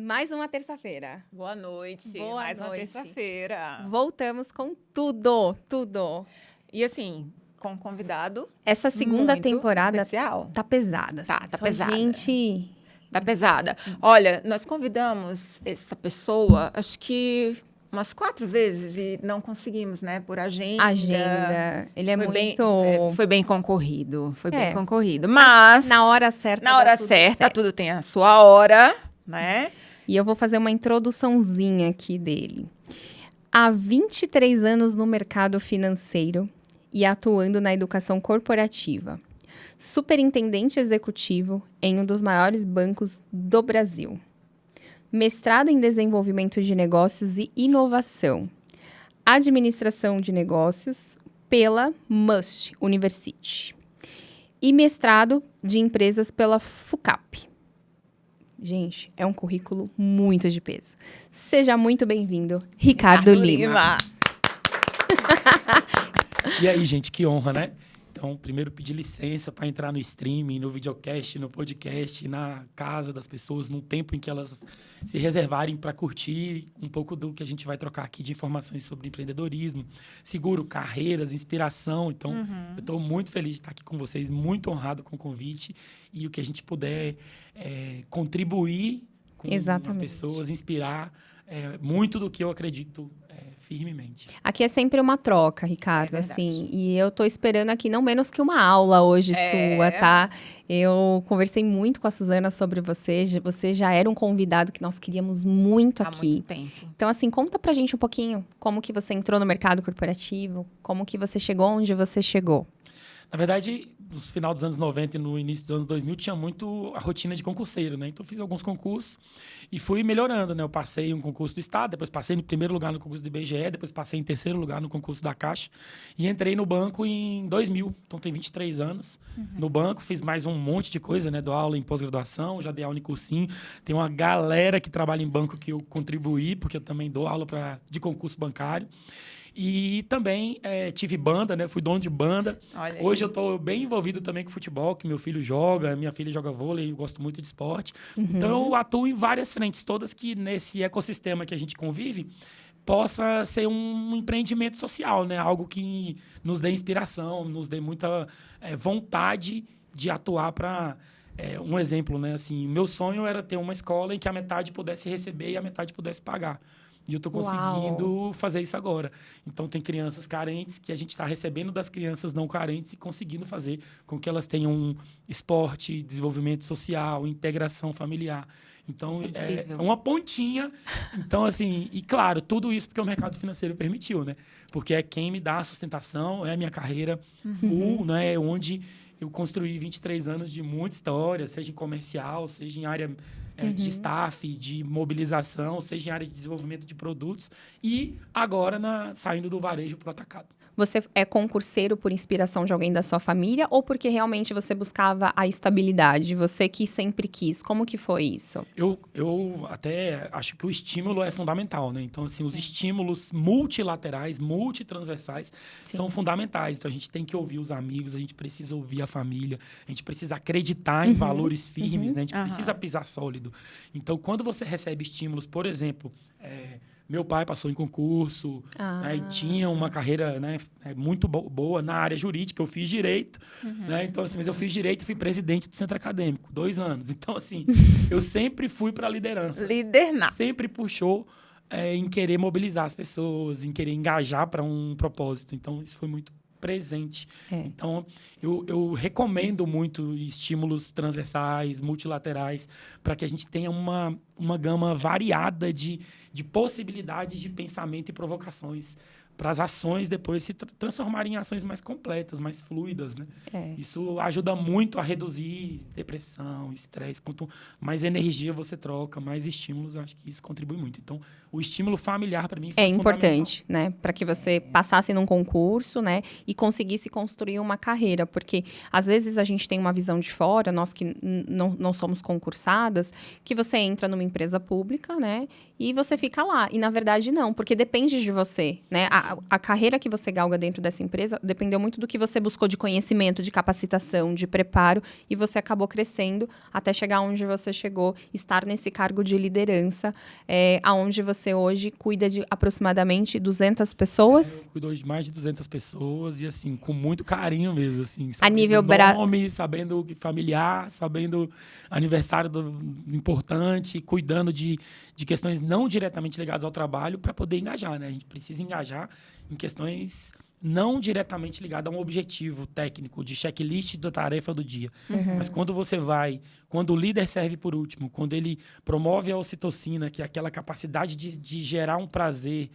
Mais uma terça-feira. Boa noite. Boa Mais uma noite. terça-feira. Voltamos com tudo. E assim, com um convidado Essa segunda muito temporada especial. tá pesada. Tá Só pesada. Gente, Tá pesada. Olha, nós convidamos essa pessoa, acho que umas 4 vezes e não conseguimos, né? Por agenda. Ele é Foi muito... foi bem concorrido. Foi bem É. concorrido. Mas Na hora certa. na dá hora tudo certa, certo. tudo tem a sua hora, né? E eu vou fazer uma introduçãozinha aqui dele. Há 23 anos no mercado financeiro e atuando na educação corporativa. Superintendente executivo em um dos maiores bancos do Brasil. Mestrado em desenvolvimento de negócios e inovação. Administração de negócios pela Must University. E mestrado de empresas pela FUCAP. Gente, é um currículo muito de peso. Seja muito bem-vindo, Ricardo Lima. E aí, gente, que honra, né? Então, primeiro pedir licença para entrar no streaming, no videocast, no podcast, na casa das pessoas, num tempo em que elas se reservarem para curtir um pouco do que a gente vai trocar aqui de informações sobre empreendedorismo, seguro, carreiras, inspiração. Então, eu estou muito feliz de estar aqui com vocês, muito honrado com o convite e o que a gente puder contribuir com as pessoas, inspirar muito do que eu acredito firmemente. Aqui é sempre uma troca, Ricardo, assim, e eu tô esperando aqui não menos que uma aula hoje sua, tá? Eu conversei muito com a Suzana sobre você já era um convidado que nós queríamos muito aqui. Há muito tempo. Então, assim, conta pra gente um pouquinho como que você entrou no mercado corporativo, como que você chegou onde você chegou. Na verdade, no final dos anos 90 e no início dos anos 2000, tinha muito a rotina de concurseiro, né? Então, fiz alguns concursos e fui melhorando, né? Eu passei um concurso do Estado, depois passei em primeiro lugar no concurso do IBGE, depois passei em terceiro lugar no concurso da Caixa e entrei no banco em 2000. Então, tem 23 anos no banco, fiz mais um monte de coisa, né? Dou aula em pós-graduação, já dei aula em cursinho. Tem uma galera que trabalha em banco que eu contribuí, porque eu também dou aula de concurso bancário. E também tive banda, né? Fui dono de banda. Hoje eu estou bem envolvido também com futebol, que meu filho joga, minha filha joga vôlei, eu gosto muito de esporte. Então eu atuo em várias frentes, todas que nesse ecossistema que a gente convive possa ser um empreendimento social, né? Algo que nos dê inspiração, nos dê muita vontade de atuar para... um exemplo, né? Assim, meu sonho era ter uma escola em que a metade pudesse receber e a metade pudesse pagar. E eu estou conseguindo fazer isso agora. Então, tem crianças carentes que a gente está recebendo das crianças não carentes e conseguindo fazer com que elas tenham esporte, desenvolvimento social, integração familiar. Então, é uma pontinha. Então, assim, e claro, tudo isso porque o mercado financeiro permitiu, né? Porque é quem me dá a sustentação, é a minha carreira full, né? Onde eu construí 23 anos de muita história, seja em comercial, seja em área de staff, de mobilização, seja em área de desenvolvimento de produtos e agora saindo do varejo para o atacado. Você é concurseiro por inspiração de alguém da sua família ou porque realmente você buscava a estabilidade? Você que sempre quis. Como que foi isso? Eu até acho que o estímulo é fundamental, né? Então, assim, os estímulos multilaterais, multitransversais são fundamentais. Então, a gente tem que ouvir os amigos, a gente precisa ouvir a família, a gente precisa acreditar em valores firmes, né? A gente precisa pisar sólido. Então, quando você recebe estímulos, por exemplo... meu pai passou em concurso, né, e tinha uma carreira, né, muito boa na área jurídica. Eu fiz direito, né? Então, assim, mas eu fiz direito e fui presidente do centro acadêmico, 2 anos. Então, assim, eu sempre fui para a liderança. Líder nato. Sempre puxou em querer mobilizar as pessoas, em querer engajar para um propósito. Então, isso foi muito presente. Então, eu recomendo muito estímulos transversais, multilaterais, para que a gente tenha uma gama variada de possibilidades de pensamento e provocações para as ações depois se transformarem em ações mais completas, mais fluidas, né? Isso ajuda muito a reduzir depressão, estresse. Quanto mais energia você troca, mais estímulos, eu acho que isso contribui muito. Então, o estímulo familiar, para mim, foi importante, né? Para que você passasse num concurso, né? E conseguisse construir uma carreira. Porque, às vezes, a gente tem uma visão de fora, nós que não somos concursadas, que você entra numa empresa pública, né? E você fica lá. E, na verdade, não. Porque depende de você, né? a carreira que você galga dentro dessa empresa dependeu muito do que você buscou de conhecimento, de capacitação, de preparo, e você acabou crescendo até chegar onde você chegou, estar nesse cargo de liderança, aonde você hoje cuida de aproximadamente 200 pessoas. Eu cuido de mais de 200 pessoas e, assim, com muito carinho mesmo, assim. A nível nome, sabendo familiar, sabendo aniversário importante, cuidando de questões não diretamente ligadas ao trabalho para poder engajar, né? A gente precisa engajar em questões não diretamente ligadas a um objetivo técnico, de checklist da tarefa do dia. Mas quando quando o líder serve por último, quando ele promove a ocitocina, que é aquela capacidade de gerar um prazer,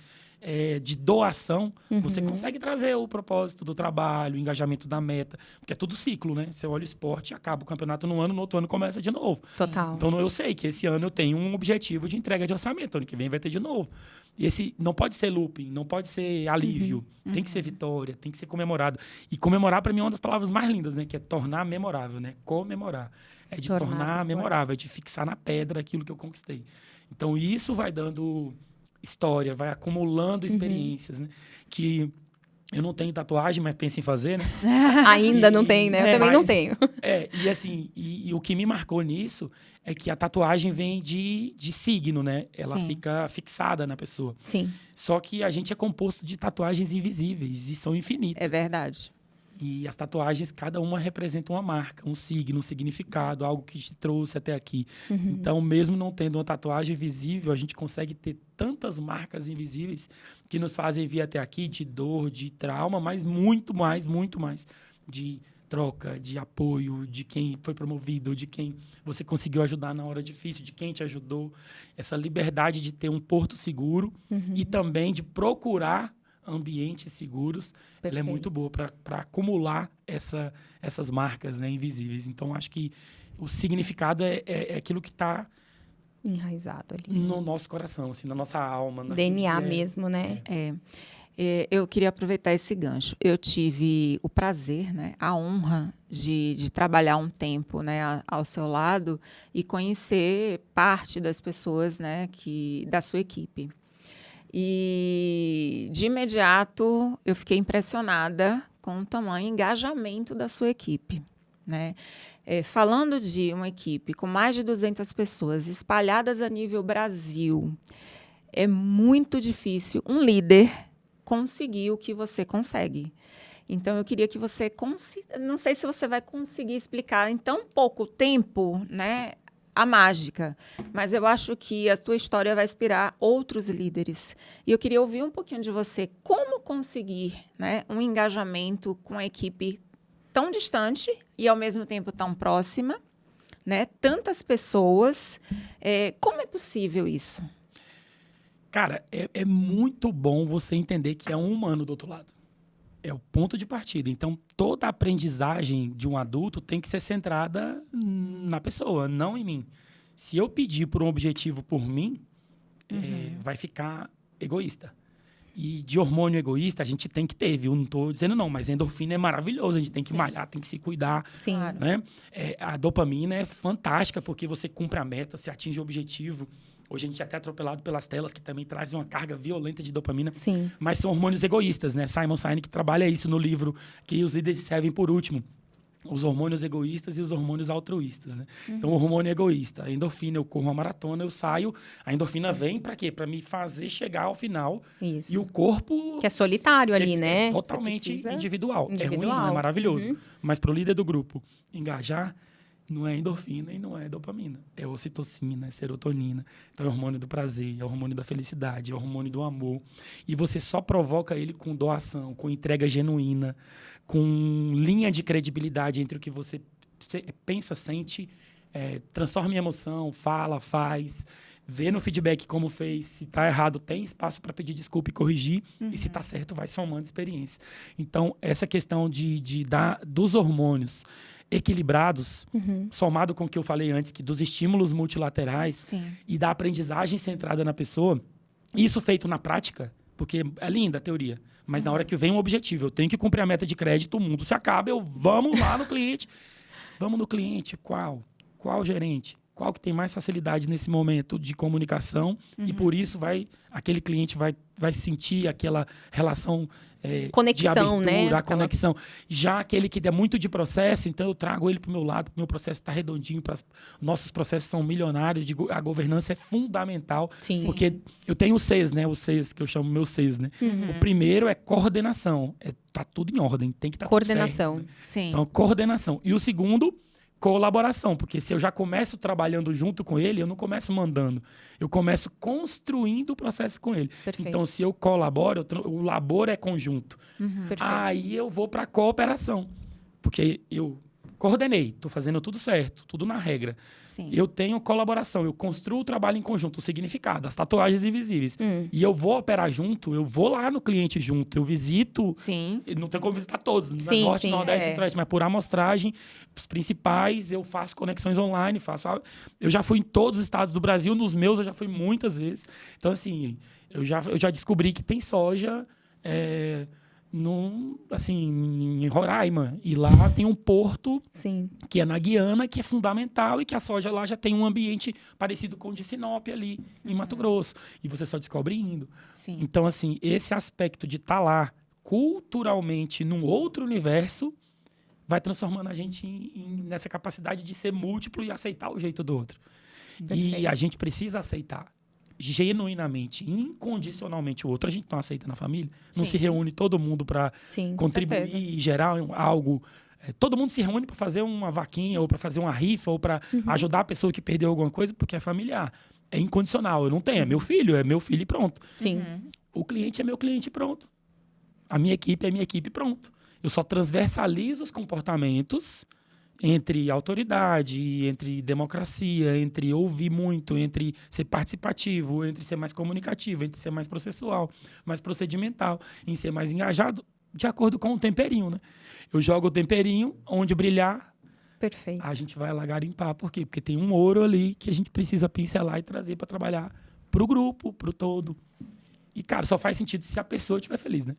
de doação, você consegue trazer o propósito do trabalho, o engajamento da meta, porque é tudo ciclo, né? Você olha o esporte, acaba o campeonato no outro ano começa de novo. Total. Então, eu sei que esse ano eu tenho um objetivo de entrega de orçamento, ano que vem vai ter de novo. E esse não pode ser looping, não pode ser alívio, tem que ser vitória, tem que ser comemorado. E comemorar, para mim, é uma das palavras mais lindas, né? Que é tornar memorável, né? Comemorar. É de tornar memorável, é de fixar na pedra aquilo que eu conquistei. Então, isso vai dando história, vai acumulando experiências, né? Que eu não tenho tatuagem, mas penso em fazer, né? Ainda não tem, né? Eu também não tenho. E assim, e o que me marcou nisso é que a tatuagem vem de signo, né? Ela fica fixada na pessoa. Sim. Só que a gente é composto de tatuagens invisíveis e são infinitas. É verdade. E as tatuagens, cada uma representa uma marca, um signo, um significado, algo que te trouxe até aqui. Então, mesmo não tendo uma tatuagem visível, a gente consegue ter tantas marcas invisíveis que nos fazem vir até aqui de dor, de trauma, mas muito mais de troca, de apoio, de quem foi promovido, de quem você conseguiu ajudar na hora difícil, de quem te ajudou. Essa liberdade de ter um porto seguro e também de procurar ambientes seguros, ela é muito boa para acumular essas marcas, né, invisíveis. Então, acho que o significado é aquilo que está enraizado ali no nosso coração, assim, na nossa alma. DNA mesmo, né? Eu queria aproveitar esse gancho. Eu tive o prazer, né, a honra de trabalhar um tempo, né, ao seu lado e conhecer parte das pessoas, né, da sua equipe. E, de imediato, eu fiquei impressionada com o tamanho e engajamento da sua equipe, né? Falando de uma equipe com mais de 200 pessoas espalhadas a nível Brasil, é muito difícil um líder conseguir o que você consegue. Então, eu queria que você... Não sei se você vai conseguir explicar em tão pouco tempo, né, a mágica, mas eu acho que a sua história vai inspirar outros líderes. E eu queria ouvir um pouquinho de você, como conseguir, né, um engajamento com a equipe tão distante e, ao mesmo tempo, tão próxima, né, tantas pessoas. Como é possível isso? Cara, é muito bom você entender que é um humano do outro lado. É o ponto de partida. Então, toda a aprendizagem de um adulto tem que ser centrada na pessoa, não em mim. Se eu pedir por um objetivo por mim, vai ficar egoísta. E de hormônio egoísta, a gente tem que ter, viu? Não estou dizendo não, mas endorfina é maravilhoso. A gente tem que malhar, tem que se cuidar. Sim. Né? A dopamina é fantástica, porque você cumpre a meta, você atinge o objetivo. Hoje a gente é até atropelado pelas telas, que também trazem uma carga violenta de dopamina. Sim. Mas são hormônios egoístas, né? Simon Sinek trabalha isso no livro, que os líderes servem por último. Os hormônios egoístas e os hormônios altruístas, né? Então, o hormônio egoísta, a endorfina, eu corro uma maratona, eu saio, a endorfina vem para quê? Para me fazer chegar ao final. Isso. E o corpo... Que é solitário ali, né? Totalmente individual. É ruim, é maravilhoso. Mas para o líder do grupo engajar, não é endorfina e não é dopamina. É ocitocina, é serotonina. Então, é o hormônio do prazer, é o hormônio da felicidade, é o hormônio do amor. E você só provoca ele com doação, com entrega genuína, com linha de credibilidade entre o que você pensa, sente, transforma em emoção, fala, faz, vê no feedback como fez. Se está errado, tem espaço para pedir desculpa e corrigir. E se está certo, vai somando experiência. Então, essa questão dos hormônios equilibrados, somado com o que eu falei antes, que dos estímulos multilaterais e da aprendizagem centrada na pessoa, isso feito na prática, porque é linda a teoria, mas na hora que vem um objetivo, eu tenho que cumprir a meta de crédito, o mundo se acaba, vamos lá no cliente. Vamos no cliente, qual gerente? qual que tem mais facilidade nesse momento de comunicação e por isso aquele cliente vai sentir aquela relação conexão, de abertura, né? a conexão. Já aquele que é muito de processo, então eu trago ele para o meu lado, meu processo está redondinho, nossos processos são milionários, a governança é fundamental, Sim. porque eu tenho os Cs, né? Os Cs que eu chamo meus Cs, né? O primeiro é coordenação, tá tudo em ordem, tem que estar tudo certo, Coordenação. né? Sim. Então, coordenação. E o segundo, colaboração, porque se eu já começo trabalhando junto com ele, eu não começo mandando, eu começo construindo o processo com ele. Perfeito. Então, se eu colaboro, o labor é conjunto. Perfeito. Aí eu vou para a cooperação, porque eu coordenei, estou fazendo tudo certo, tudo na regra. Sim. Eu tenho colaboração, eu construo o trabalho em conjunto, o significado, as tatuagens invisíveis. E eu vou operar junto, eu vou lá no cliente junto, eu visito. Sim. Não tem como visitar todos, Sim, Norte, sim, Nordeste, Centro-Oeste, mas por amostragem, os principais, eu faço conexões online, eu já fui em todos os estados do Brasil, nos meus eu já fui muitas vezes. Então, assim, eu já descobri que tem soja em Roraima. E lá tem um porto Sim. que é na Guiana, que é fundamental, e que a soja lá já tem um ambiente parecido com o de Sinop ali, em Mato Grosso. E você só descobre indo. Sim. Então, assim, esse aspecto de estar lá culturalmente num outro universo vai transformando a gente nessa capacidade de ser múltiplo e aceitar o jeito do outro. E a gente precisa aceitar genuinamente, incondicionalmente o outro. A gente não aceita na família, não Sim. se reúne todo mundo para Sim, com contribuir certeza. e gerar algo. Todo mundo se reúne para fazer uma vaquinha ou para fazer uma rifa ou para ajudar a pessoa que perdeu alguma coisa porque é familiar. É incondicional. Eu não tenho, é meu filho e pronto. Sim. O cliente é meu cliente e pronto. A minha equipe é minha equipe e pronto. Eu só transversalizo os comportamentos entre autoridade, entre democracia, entre ouvir muito, entre ser participativo, entre ser mais comunicativo, entre ser mais processual, mais procedimental, em ser mais engajado, de acordo com o temperinho, né? Eu jogo o temperinho, onde brilhar, Perfeito. a gente vai lá garimpar. Por quê? Porque tem um ouro ali que a gente precisa pincelar e trazer para trabalhar pro grupo, pro todo. E, cara, só faz sentido se a pessoa estiver feliz, né?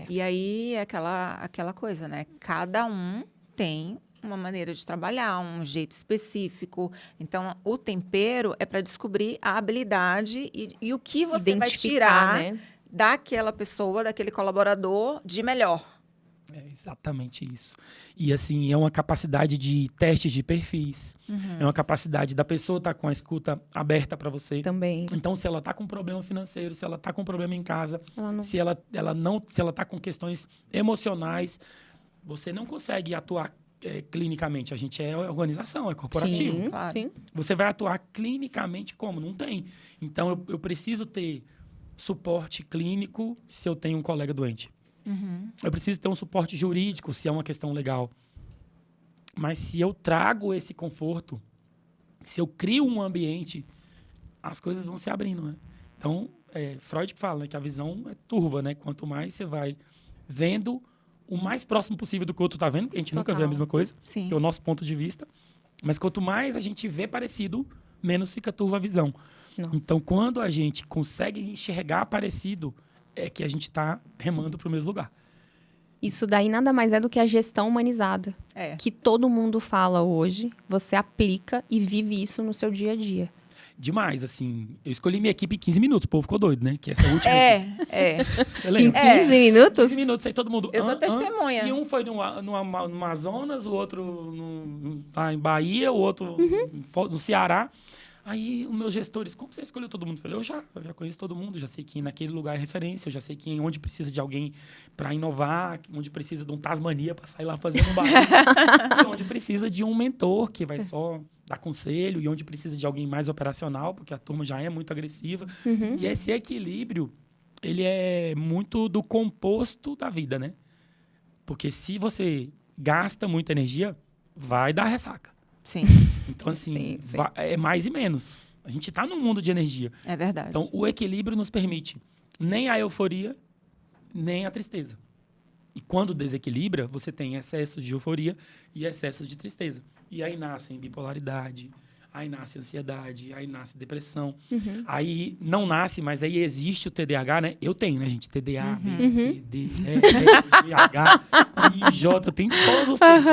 E aí é aquela coisa, né? Cada um tem uma maneira de trabalhar, um jeito específico. Então, o tempero é para descobrir a habilidade e o que você vai tirar, né? daquela pessoa, daquele colaborador de melhor. É exatamente isso. E, assim, é uma capacidade de testes de perfis. É uma capacidade da pessoa estar com a escuta aberta para você. Também. Então, se ela está com um problema financeiro, se ela está com um problema em casa, Ela não- se ela está com questões emocionais, você não consegue atuar clinicamente. A gente é organização, é corporativo. Sim, claro. sim. Você vai atuar clinicamente como? Não tem. Então, eu preciso ter suporte clínico se eu tenho um colega doente. Eu preciso ter um suporte jurídico se é uma questão legal. Mas se eu trago esse conforto, se eu crio um ambiente, as coisas vão se abrindo, né? Então, Freud fala, né, que a visão é turva, né? Quanto mais você vai vendo o mais próximo possível do que o outro está vendo, porque a gente nunca vê a Total. mesma coisa, Sim. que é o nosso ponto de vista. Mas quanto mais a gente vê parecido, menos fica turva a visão. Nossa. Então, quando a gente consegue enxergar parecido, é que a gente está remando para o mesmo lugar. Isso daí nada mais é do que a gestão humanizada. É. Que todo mundo fala hoje, você aplica e vive isso no seu dia a dia. Demais, assim. Eu escolhi minha equipe em 15 minutos, o povo ficou doido, né? Que essa é a última equipe. Você Em lembra? 15 minutos? 15 minutos, aí todo mundo... Eu sou testemunha. E um foi no Amazonas, o outro lá em Bahia, o outro no Ceará. Aí os meus gestores, como você escolheu todo mundo? Eu falei, eu já conheço todo mundo, já sei que naquele lugar é referência, eu já sei que onde precisa de alguém para inovar, onde precisa de um Tasmania para sair lá fazendo um barulho, e onde precisa de um mentor que vai só dar conselho, e onde precisa de alguém mais operacional, porque a turma já é muito agressiva. E esse equilíbrio, ele é muito do composto da vida, né? Porque se você gasta muita energia, vai dar ressaca. Sim, Então, assim, Sim. é mais e menos. A gente está num mundo de energia. é verdade. Então, o equilíbrio nos permite nem a euforia, nem a tristeza. E quando desequilibra, você tem excessos de euforia e excessos de tristeza. E aí nascem bipolaridade, aí nasce ansiedade, aí nasce depressão. Aí não nasce, mas aí existe o TDAH, né? Eu tenho, né, gente? TDA, B, C, D, E, F, H, I, J, eu tenho todos os três.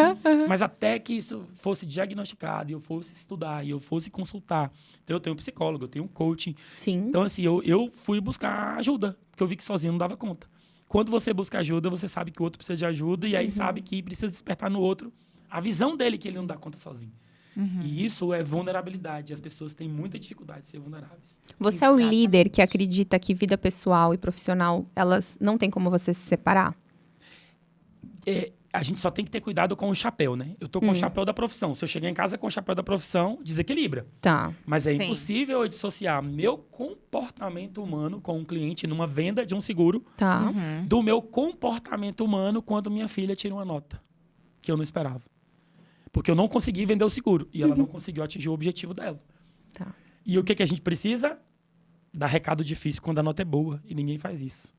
Mas até que isso fosse diagnosticado, e eu fosse estudar, e eu fosse consultar. Então, eu tenho um psicólogo, eu tenho um coaching. Sim. Então, assim, eu fui buscar ajuda, porque eu vi que sozinho não dava conta. Quando você busca ajuda, você sabe que o outro precisa de ajuda, e aí sabe que precisa despertar no outro a visão dele, que ele não dá conta sozinho. E isso é vulnerabilidade. As pessoas têm muita dificuldade de ser vulneráveis. Você é o líder que acredita que vida pessoal e profissional, elas não tem como você se separar? A gente só tem que ter cuidado com o chapéu, né? Eu tô com o chapéu da profissão. Se eu chegar em casa com o chapéu da profissão, desequilibra. Tá. Mas é Sim. impossível eu dissociar meu comportamento humano com um cliente numa venda de um seguro Tá. do meu comportamento humano quando minha filha tira uma nota que eu não esperava. Porque eu não consegui vender o seguro e ela não conseguiu atingir o objetivo dela. Tá. E o que a gente precisa? Dar recado difícil quando a nota é boa. E ninguém faz isso.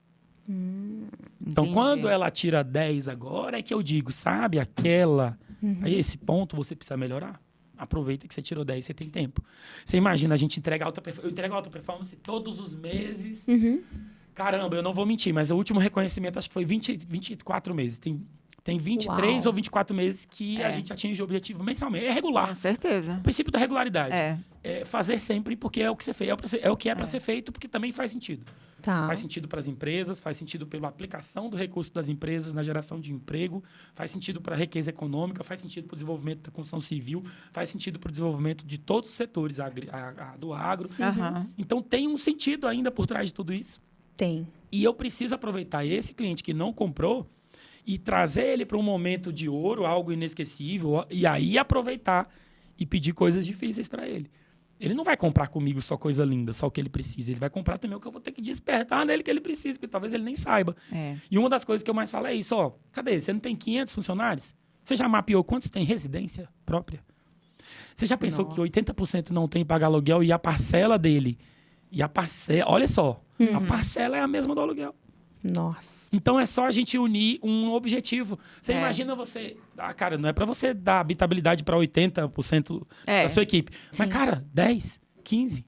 Então, Entendi. quando ela tira 10 agora, é que eu digo, sabe, aquela... Aí, esse ponto você precisa melhorar. Aproveita que você tirou 10, você tem tempo. Você imagina, a gente entrega alta performance. Eu entrego alta performance todos os meses. Caramba, eu não vou mentir, mas o último reconhecimento acho que foi 24 meses. Tem 23 Uau. ou 24 meses que a gente atinge o objetivo mensalmente. É regular. Com certeza. O princípio da regularidade. É. Fazer sempre porque é o que você fez. É o que é para ser feito, porque também faz sentido. Tá. Faz sentido para as empresas, faz sentido pela aplicação do recurso das empresas na geração de emprego, faz sentido para a riqueza econômica, faz sentido para o desenvolvimento da construção civil, faz sentido para o desenvolvimento de todos os setores do agro. Então, tem um sentido ainda por trás de tudo isso. Tem. E eu preciso aproveitar esse cliente que não comprou e trazer ele para um momento de ouro, algo inesquecível, e aí aproveitar e pedir coisas difíceis para ele. Ele não vai comprar comigo só coisa linda, só o que ele precisa. Ele vai comprar também o que eu vou ter que despertar nele que ele precisa, porque talvez ele nem saiba. E uma das coisas que eu mais falo é isso, ó. Cadê? Você não tem 500 funcionários? Você já mapeou quantos tem residência própria? Você já pensou que 80% não tem pagar aluguel e a parcela dele? E a parcela... Olha só. A parcela é a mesma do aluguel. Nossa. Então, é só a gente unir um objetivo. Você imagina você... cara, não é para você dar habitabilidade para 80% da sua equipe. Mas, cara, 10, 15.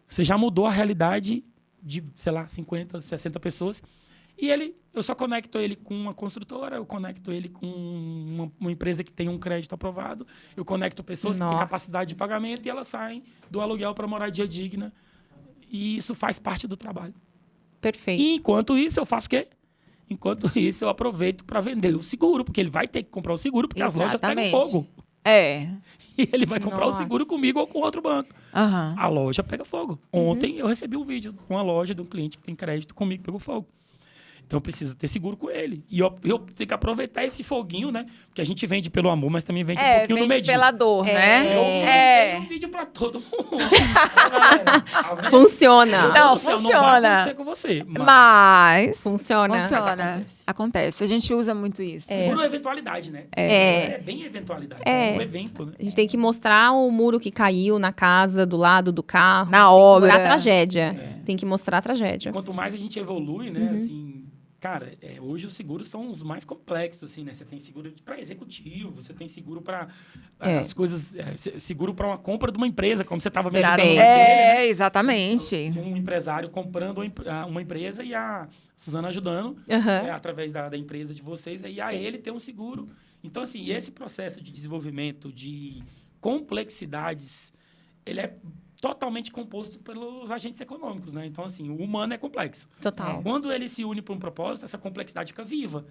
Você já mudou a realidade de, sei lá, 50, 60 pessoas. E eu só conecto ele com uma construtora, eu conecto ele com uma empresa que tem um crédito aprovado, eu conecto pessoas que têm capacidade de pagamento e elas saem do aluguel para moradia digna. E isso faz parte do trabalho. Perfeito. E enquanto isso, eu faço o quê? Enquanto isso, eu aproveito para vender o seguro, porque ele vai ter que comprar o seguro, porque as lojas pegam fogo. E ele vai comprar o seguro comigo ou com outro banco. A loja pega fogo. Ontem eu recebi um vídeo com uma loja de um cliente que tem crédito comigo, pegou fogo. Então, precisa ter seguro com ele. E eu tenho que aproveitar esse foguinho, né? Porque a gente vende pelo amor, mas também vende um pouquinho do medinho. Pela dor, né? Eu um vídeo pra todo mundo. Galera, tá vendo? Funciona. Não, O seu funciona. Não vai acontecer com você. Mas... Funciona. Acontece. A gente usa muito isso. Seguro é eventualidade, né? É bem eventualidade. É um evento, né? A gente tem que mostrar o muro que caiu na casa, do lado do carro. Na obra. Mostrar a tragédia. Tem que mostrar a tragédia. Quanto mais a gente evolui, né? Assim, cara, hoje os seguros são os mais complexos, assim, né? Você tem seguro para executivo, você tem seguro para as coisas, seguro para uma compra de uma empresa, como você estava vendo. Exatamente. Um empresário comprando uma empresa e a Suzana ajudando através da empresa de vocês, e a ele ter um seguro. Então, assim, esse processo de desenvolvimento de complexidades, ele é totalmente composto pelos agentes econômicos, né? Então, assim, o humano é complexo. Total. Quando ele se une para um propósito, essa complexidade fica viva.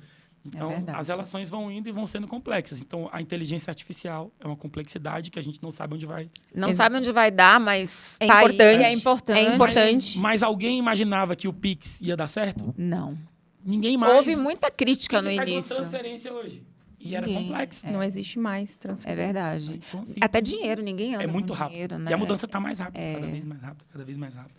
Então, as relações vão indo e vão sendo complexas. Então, a inteligência artificial é uma complexidade que a gente não sabe onde vai. Não sabe onde vai dar, mas é tá importante. Aí, é importante. É importante. Mas alguém imaginava que o Pix ia dar certo? Não. Ninguém mais. Houve muita crítica no faz início. Uma transferência hoje. E era complexo. Não existe mais transferência. É verdade. Então, assim, Até dinheiro, ninguém anda é muito com rápido. dinheiro, né? E a mudança está mais rápida, cada vez mais rápido, cada vez mais rápido.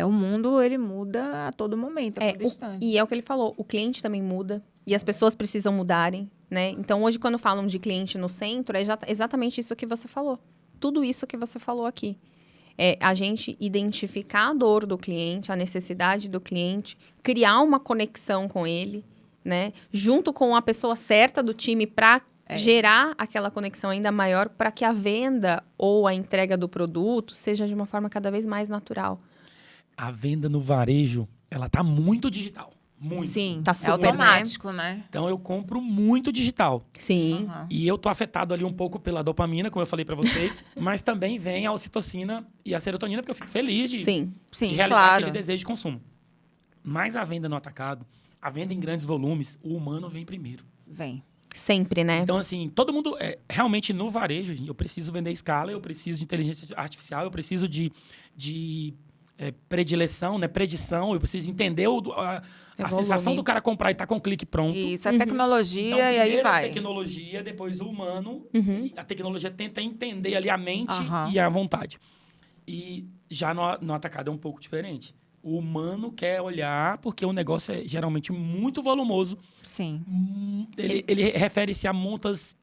O mundo, ele muda a todo momento, a todo instante. E é o que ele falou, o cliente também muda e as pessoas precisam mudarem, né? Então, hoje, quando falam de cliente no centro, é exatamente isso que você falou. Tudo isso que você falou aqui. É a gente identificar a dor do cliente, a necessidade do cliente, criar uma conexão com ele, né? Junto com a pessoa certa do time para gerar aquela conexão ainda maior para que a venda ou a entrega do produto seja de uma forma cada vez mais natural. A venda no varejo, ela tá muito digital. Muito. Sim, Tá é super, automático, né? Então, eu compro muito digital. Sim. Aham. E eu tô afetado ali um pouco pela dopamina, como eu falei pra vocês, mas também vem a ocitocina e a serotonina, porque eu fico feliz de Sim. Sim, realizar claro. aquele desejo de consumo. Mas a venda no atacado, a venda em grandes volumes, o humano vem primeiro. Vem. Sempre, né? Então, assim, todo mundo... realmente, no varejo, eu preciso vender escala, eu preciso de inteligência artificial, eu preciso de predileção, né? Predição, eu preciso entender a sensação volume. do cara comprar e estar com o clique pronto. Isso, a tecnologia Então, e aí primeiro vai. a tecnologia, depois o humano. E a tecnologia tenta entender ali a mente Aham. e a vontade. E já no atacado é um pouco diferente. O humano quer olhar, porque o negócio é geralmente muito volumoso. Sim. Ele refere-se a montas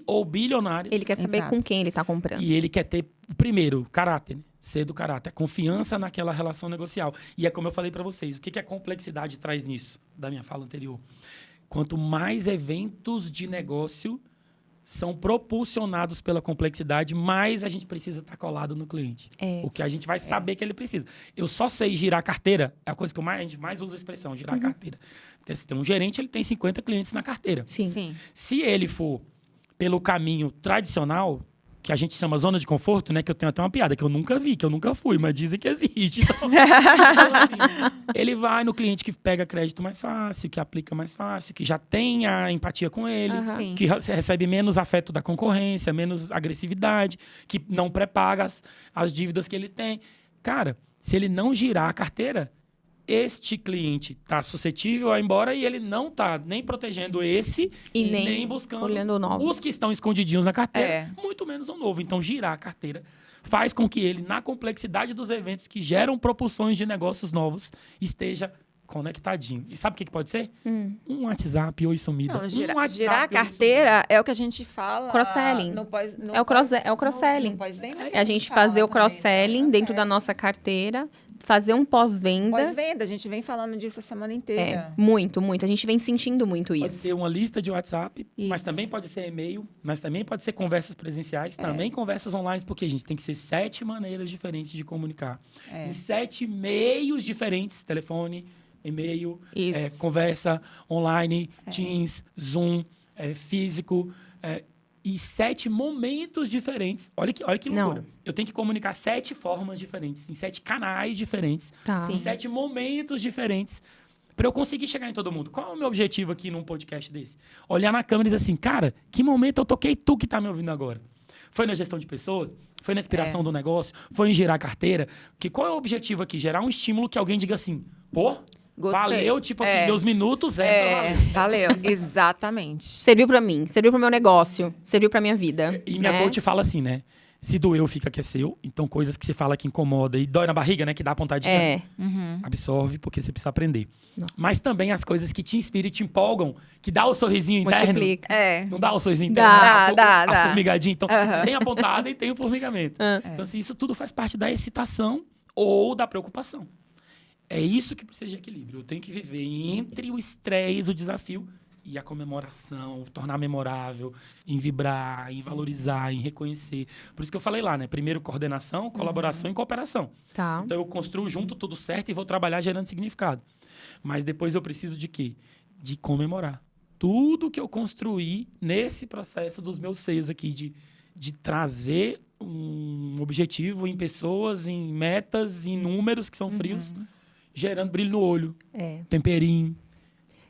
ou bilionárias. Ele quer saber Exato. com quem ele está comprando. E ele quer ter, primeiro, caráter, né? Ser do caráter, confiança naquela relação negocial. E é como eu falei para vocês, o que a complexidade traz nisso, da minha fala anterior? Quanto mais eventos de negócio são propulsionados pela complexidade, mais a gente precisa estar colado no cliente. Porque a gente vai saber que ele precisa. Eu só sei girar carteira, é a coisa que a gente mais usa a expressão, girar carteira. Porque se tem um gerente, ele tem 50 clientes na carteira. Sim. Sim. Se ele for pelo caminho tradicional, que a gente chama zona de conforto, né? Que eu tenho até uma piada, que eu nunca vi, que eu nunca fui, mas dizem que existe. Então, assim, ele vai no cliente que pega crédito mais fácil, que aplica mais fácil, que já tem a empatia com ele, Sim. que recebe menos afeto da concorrência, menos agressividade, que não pré-paga as dívidas que ele tem. Cara, se ele não girar a carteira, este cliente está suscetível a ir embora e ele não está nem protegendo esse E e nem nem buscando olhando novos. os que estão escondidinhos na carteira, muito menos um novo. Então, girar a carteira faz com que ele, na complexidade dos eventos que geram propulsões de negócios novos, esteja conectadinho. E sabe o que pode ser? Um WhatsApp oi sumida. Não, Um girar WhatsApp a oi carteira é o que a gente fala... Cross-selling. É o cross-selling. É a gente fazer o cross-selling dentro da nossa carteira, fazer um pós-venda. Pós-venda, a gente vem falando disso a semana inteira. Muito, muito. A gente vem sentindo muito Pode isso. ser uma lista de WhatsApp, mas Isso. também pode ser e-mail, mas também pode ser conversas presenciais, também conversas online, porque a gente tem que ser 7 maneiras diferentes de comunicar. Em 7 meios diferentes, telefone, e-mail, Isso. conversa online, Teams, Zoom, físico, e 7 momentos diferentes. Olha que loucura. Eu tenho que comunicar 7 formas diferentes, em 7 canais diferentes, Tá. em 7 momentos diferentes, para eu conseguir chegar em todo mundo. Qual é o meu objetivo aqui num podcast desse? Olhar na câmera e dizer assim, cara, que momento eu toquei tu que tá me ouvindo agora? Foi na gestão de pessoas? Foi na inspiração do negócio? Foi em gerar carteira? Porque qual é o objetivo aqui? Gerar um estímulo que alguém diga assim, pô, Gostei. valeu, tipo, aqui, meus minutos, Valeu, exatamente. Serviu pra mim, serviu pro meu negócio, serviu pra minha vida. E minha coach fala assim, né? Se doeu, fica que é seu. Então, coisas que você fala que incomoda e dói na barriga, né? Que dá pontadinha. Absorve, porque você precisa aprender. Mas também as coisas que te inspiram e te empolgam, que dá o sorrisinho interno. Multiplica. Não dá o sorrisinho Dá, interno? A dá. formigadinha. Então, tem a pontada e tem o formigamento. Então, assim, isso tudo faz parte da excitação ou da preocupação. É isso que precisa de equilíbrio. Eu tenho que viver entre o estresse, o desafio e a comemoração, tornar memorável, em vibrar, em valorizar, em reconhecer. Por isso que eu falei lá, né? Primeiro, coordenação, colaboração e cooperação. Tá. Então, eu construo junto tudo certo e vou trabalhar gerando significado. Mas depois eu preciso de quê? De comemorar. Tudo que eu construí nesse processo dos meus 6 aqui, de trazer um objetivo em pessoas, em metas, em números que são frios, gerando brilho no olho, temperinho.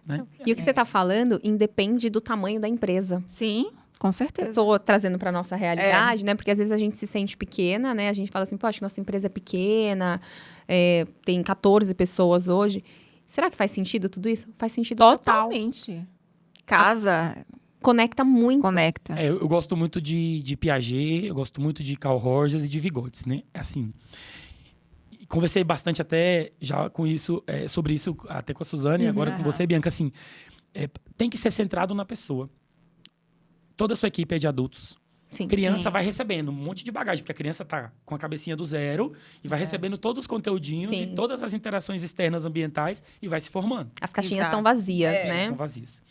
Né? E o que você está falando independe do tamanho da empresa. Sim, com certeza. Estou trazendo para nossa realidade, né? Porque às vezes a gente se sente pequena, né? A gente fala assim, poxa, nossa empresa é pequena, tem 14 pessoas hoje. Será que faz sentido tudo isso? Faz sentido total. Totalmente. Casa Conecta muito. conecta. Eu gosto muito de Piaget, eu gosto muito de Carl Rogers e de Vygotsky, né? Assim, conversei bastante até já com isso, sobre isso até com a Suzane e agora com você, Bianca. Assim, tem que ser centrado na pessoa. Toda a sua equipe é de adultos. Sim. Criança vai recebendo um monte de bagagem, porque a criança tá com a cabecinha do zero e vai recebendo todos os conteúdinhos Sim. e todas as interações externas ambientais e vai se formando. As caixinhas Exato. estão vazias, né? São vazias.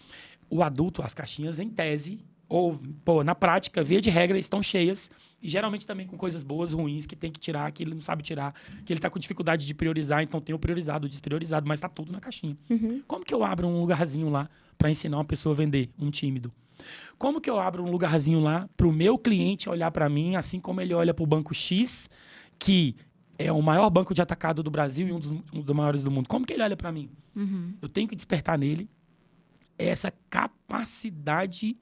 O adulto, as caixinhas, em tese, ou, pô, na prática, via de regra, estão cheias. E geralmente também com coisas boas, ruins, que tem que tirar, que ele não sabe tirar, que ele tá com dificuldade de priorizar, então tem o priorizado, o despriorizado, mas tá tudo na caixinha. Como que eu abro um lugarzinho lá para ensinar uma pessoa a vender, um tímido? Como que eu abro um lugarzinho lá para o meu cliente olhar para mim, assim como ele olha para o Banco X, que é o maior banco de atacado do Brasil e um dos maiores do mundo? Como que ele olha para mim? Eu tenho que despertar nele essa capacidade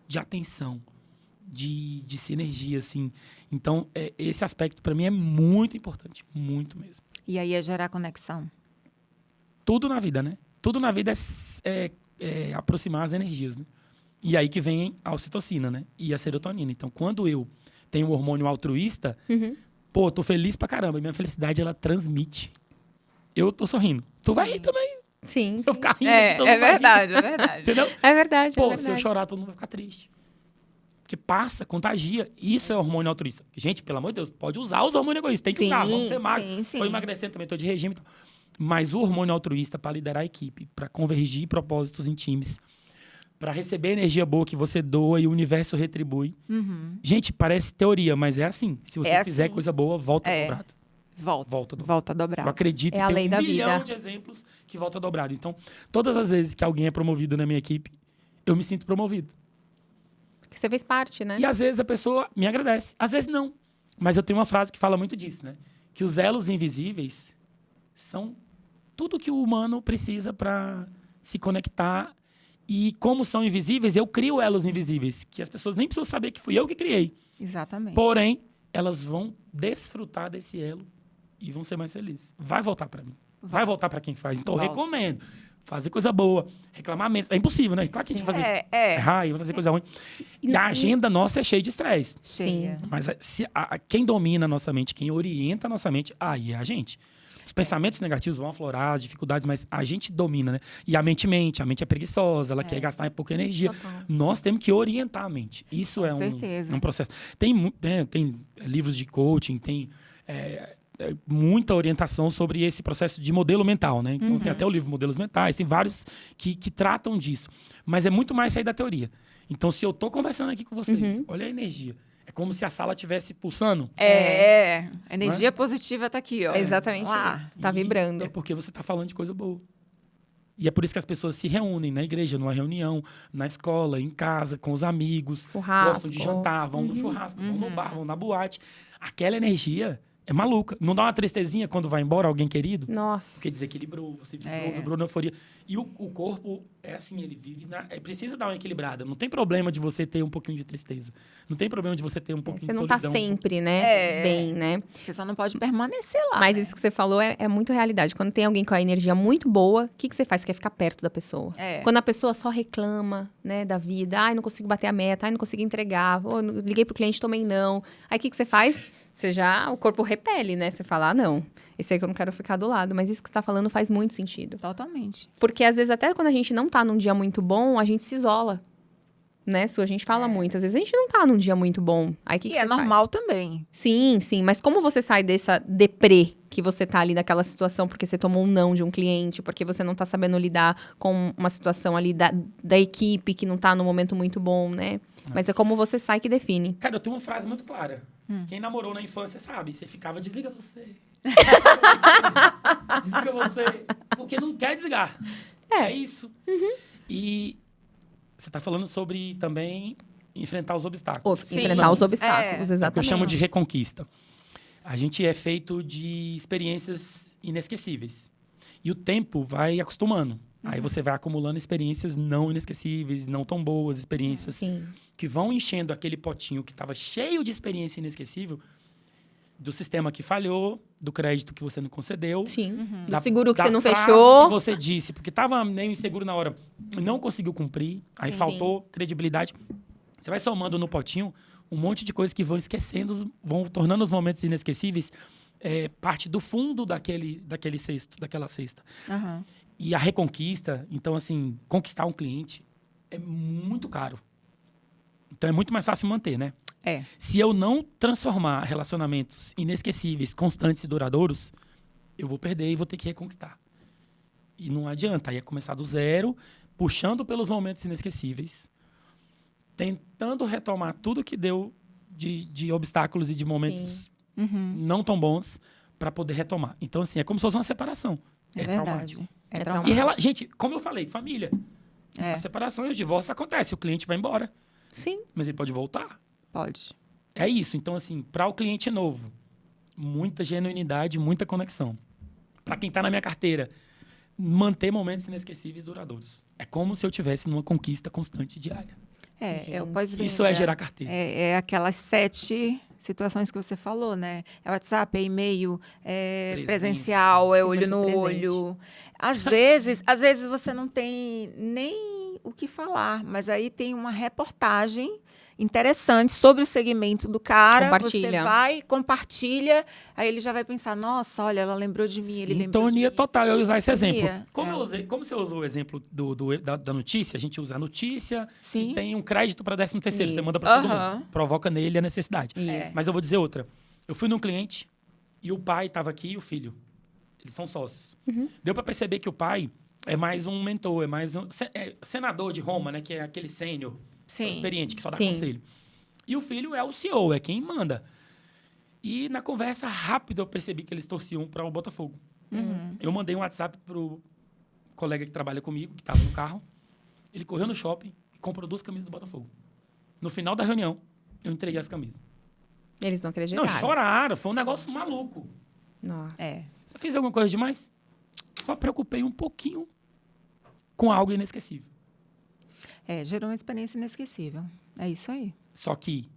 de atenção, de sinergia, assim. Então, esse aspecto, para mim, é muito importante. Muito mesmo. E aí é gerar conexão. Tudo na vida, né? Tudo na vida é aproximar as energias, né? E aí que vem a ocitocina, né? E a serotonina. Então, quando eu tenho um hormônio altruísta, pô, tô feliz pra caramba. E minha felicidade, ela transmite. Eu tô sorrindo. Tu vai rir também. Sim, Se eu ficar rindo, É todo mundo vai rir. verdade, é verdade. Entendeu? É verdade, Pô, é verdade. se eu chorar, todo mundo vai ficar triste. Porque passa, contagia. Isso é hormônio altruísta. Gente, pelo amor de Deus, pode usar os hormônios egoístas. Tem que usar. Vamos ser magros. sim. Tô emagrecendo também, tô de regime e tal. Mas o hormônio altruísta para liderar a equipe, para convergir propósitos em times, para receber energia boa que você doa e o universo retribui. Gente, parece teoria, mas é assim. Se você fizer assim. coisa boa, volta dobrado. Volta Eu dobrado. acredito É que a tem lei um da milhão vida. de exemplos que volta dobrado. Então, todas as vezes que alguém é promovido na minha equipe, eu me sinto promovido. Porque você fez parte, né? E às vezes a pessoa me agradece, às vezes não. Mas eu tenho uma frase que fala muito disso, né? Que os elos invisíveis são tudo que o humano precisa para se conectar. E como são invisíveis, eu crio elos invisíveis, que as pessoas nem precisam saber que fui eu que criei. Exatamente. Porém, elas vão desfrutar desse elo e vão ser mais felizes. Vai voltar para mim. Vai voltar para quem faz. Então, eu Volta. recomendo. Fazer coisa boa. Reclamar menos. É impossível, né? Claro que a gente vai fazer errar e vai fazer coisa ruim. E a agenda nossa é cheia de estresse. Cheia. Mas quem domina a nossa mente, quem orienta a nossa mente, aí é a gente. Os pensamentos negativos vão aflorar, as dificuldades, mas a gente domina, né? E a mente é preguiçosa, ela quer gastar pouca energia. Total. Nós temos que orientar a mente. Isso Com é certeza. um processo. Tem livros de coaching, tem muita orientação sobre esse processo de modelo mental, né? Então, tem até o livro Modelos Mentais, tem vários que tratam disso. Mas é muito mais sair da teoria. Então, se eu estou conversando aqui com vocês, olha a energia. É como se a sala estivesse pulsando. A energia positiva tá aqui, ó. É exatamente Lá. isso. Tá vibrando. É porque você está falando de coisa boa. E é por isso que as pessoas se reúnem na igreja, numa reunião, na escola, em casa, com os amigos. Churrasco. Gostam de jantar, vão no churrasco, vão no bar, vão na boate. Aquela energia é maluca. Não dá uma tristezinha quando vai embora alguém querido? Nossa. Porque desequilibrou, você vibrou na euforia. E o corpo é assim, ele vive precisa dar uma equilibrada. Não tem problema de você ter um pouquinho de tristeza. Não tem problema de você ter um pouquinho Você de não solidão. tá sempre, né? Bem, né? Você só não pode permanecer lá. Mas isso que você falou é muito realidade. Quando tem alguém com a energia muito boa, o que você faz? Você quer ficar perto da pessoa. Quando a pessoa só reclama, né, da vida. Ai, não consigo bater a meta. Ai, não consigo entregar. Oh, liguei pro cliente, tomei não. Aí, o que você faz? O corpo repele, né? Você fala, não, esse aí que eu não quero ficar do lado. Mas isso que você tá falando faz muito sentido. Totalmente. Porque, às vezes, até quando a gente não tá num dia muito bom, a gente se isola. Né, Su? A gente fala muito. Às vezes, a gente não tá num dia muito bom. Aí, que E você é faz? normal também. Sim. Mas como você sai dessa deprê que você tá ali naquela situação porque você tomou um não de um cliente, porque você não tá sabendo lidar com uma situação ali da equipe que não tá num momento muito bom, né? Mas é como você sai que define. Cara, eu tenho uma frase muito clara. Quem namorou na infância sabe. Você ficava, desliga você. Desliga você. Porque não quer desligar. É isso. E você tá falando sobre também enfrentar os obstáculos. Enfrentar os obstáculos, É o que exatamente. eu chamo de reconquista. A gente é feito de experiências inesquecíveis. E o tempo vai acostumando. Aí você vai acumulando experiências não inesquecíveis, não tão boas, experiências Sim. que vão enchendo aquele potinho que estava cheio de experiência inesquecível, do sistema que falhou, do crédito que você não concedeu. Sim. Do da- seguro que da você não frase fechou. que você disse, porque estava meio inseguro na hora, não conseguiu cumprir, aí Sim. faltou credibilidade. Você vai somando no potinho um monte de coisas que vão esquecendo, vão tornando os momentos inesquecíveis parte do fundo daquele cesto, daquela cesta. Aham. E a reconquista, então, assim, conquistar um cliente é muito caro. Então, é muito mais fácil manter, né? É. Se eu não transformar relacionamentos inesquecíveis, constantes e duradouros, eu vou perder e vou ter que reconquistar. E não adianta. Aí é começar do zero, puxando pelos momentos inesquecíveis, tentando retomar tudo que deu de obstáculos e de momentos não tão bons para poder retomar. Então, assim, é como se fosse uma separação. É traumático. verdade. É É traumático. Gente, como eu falei, família. A separação e o divórcio acontece, o cliente vai embora, Sim. mas ele pode voltar. Pode. É isso. Então, assim, para o cliente novo, muita genuinidade, muita conexão. Para quem está na minha carteira, manter momentos inesquecíveis duradouros. É como se eu estivesse numa conquista constante diária. É o pós-venda. Isso é gerar carteira. É aquelas 7 situações que você falou, né? É WhatsApp, é e-mail, é presencial, é Ser olho muito no presente. olho. Às vezes você não tem nem o que falar, mas aí tem uma reportagem interessante sobre o segmento do cara. Compartilha. Você vai, compartilha, aí ele já vai pensar, nossa, olha, ela lembrou de mim, ele lembrou de Sintonia mim. total. Eu ia usar esse Sintonia, exemplo. Como você usou o exemplo da notícia, a gente usa a notícia Sim. e tem um crédito para 13º. Você Isso. manda para todo Aham. mundo. Provoca nele a necessidade. Isso. Mas eu vou dizer outra. Eu fui num cliente e o pai estava aqui e o filho. Eles são sócios. Deu para perceber que o pai é mais um mentor, é mais um senador de Roma, né? Que é aquele sênior, Sim. experiente, que só dá Sim. conselho. E o filho é o CEO, é quem manda. E na conversa rápida eu percebi que eles torciam para o Botafogo. Eu mandei um WhatsApp pro colega que trabalha comigo, que estava no carro. Ele correu no shopping e comprou 2 camisas do Botafogo. No final da reunião, eu entreguei as camisas. Eles não acreditaram. Não, choraram. Foi um negócio maluco. Nossa. É. Eu fiz alguma coisa demais? Só preocupei um pouquinho com algo inesquecível. Gerou uma experiência inesquecível. É isso aí. Só que,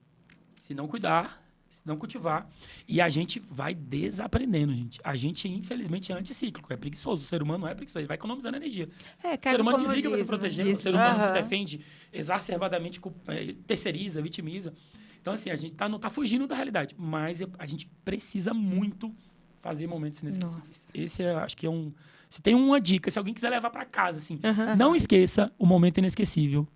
se não cuidar, se não cultivar, e a gente vai desaprendendo, gente. A gente, infelizmente, é anticíclico, é preguiçoso. O ser humano não é preguiçoso, ele vai economizando energia. O ser humano desliga para se proteger, o ser humano se defende exacerbadamente, terceiriza, vitimiza. Então, assim, a gente não tá fugindo da realidade, mas a gente precisa muito fazer momentos inesquecíveis. Esse acho que é um... Se tem uma dica, se alguém quiser levar para casa, assim, não esqueça o momento inesquecível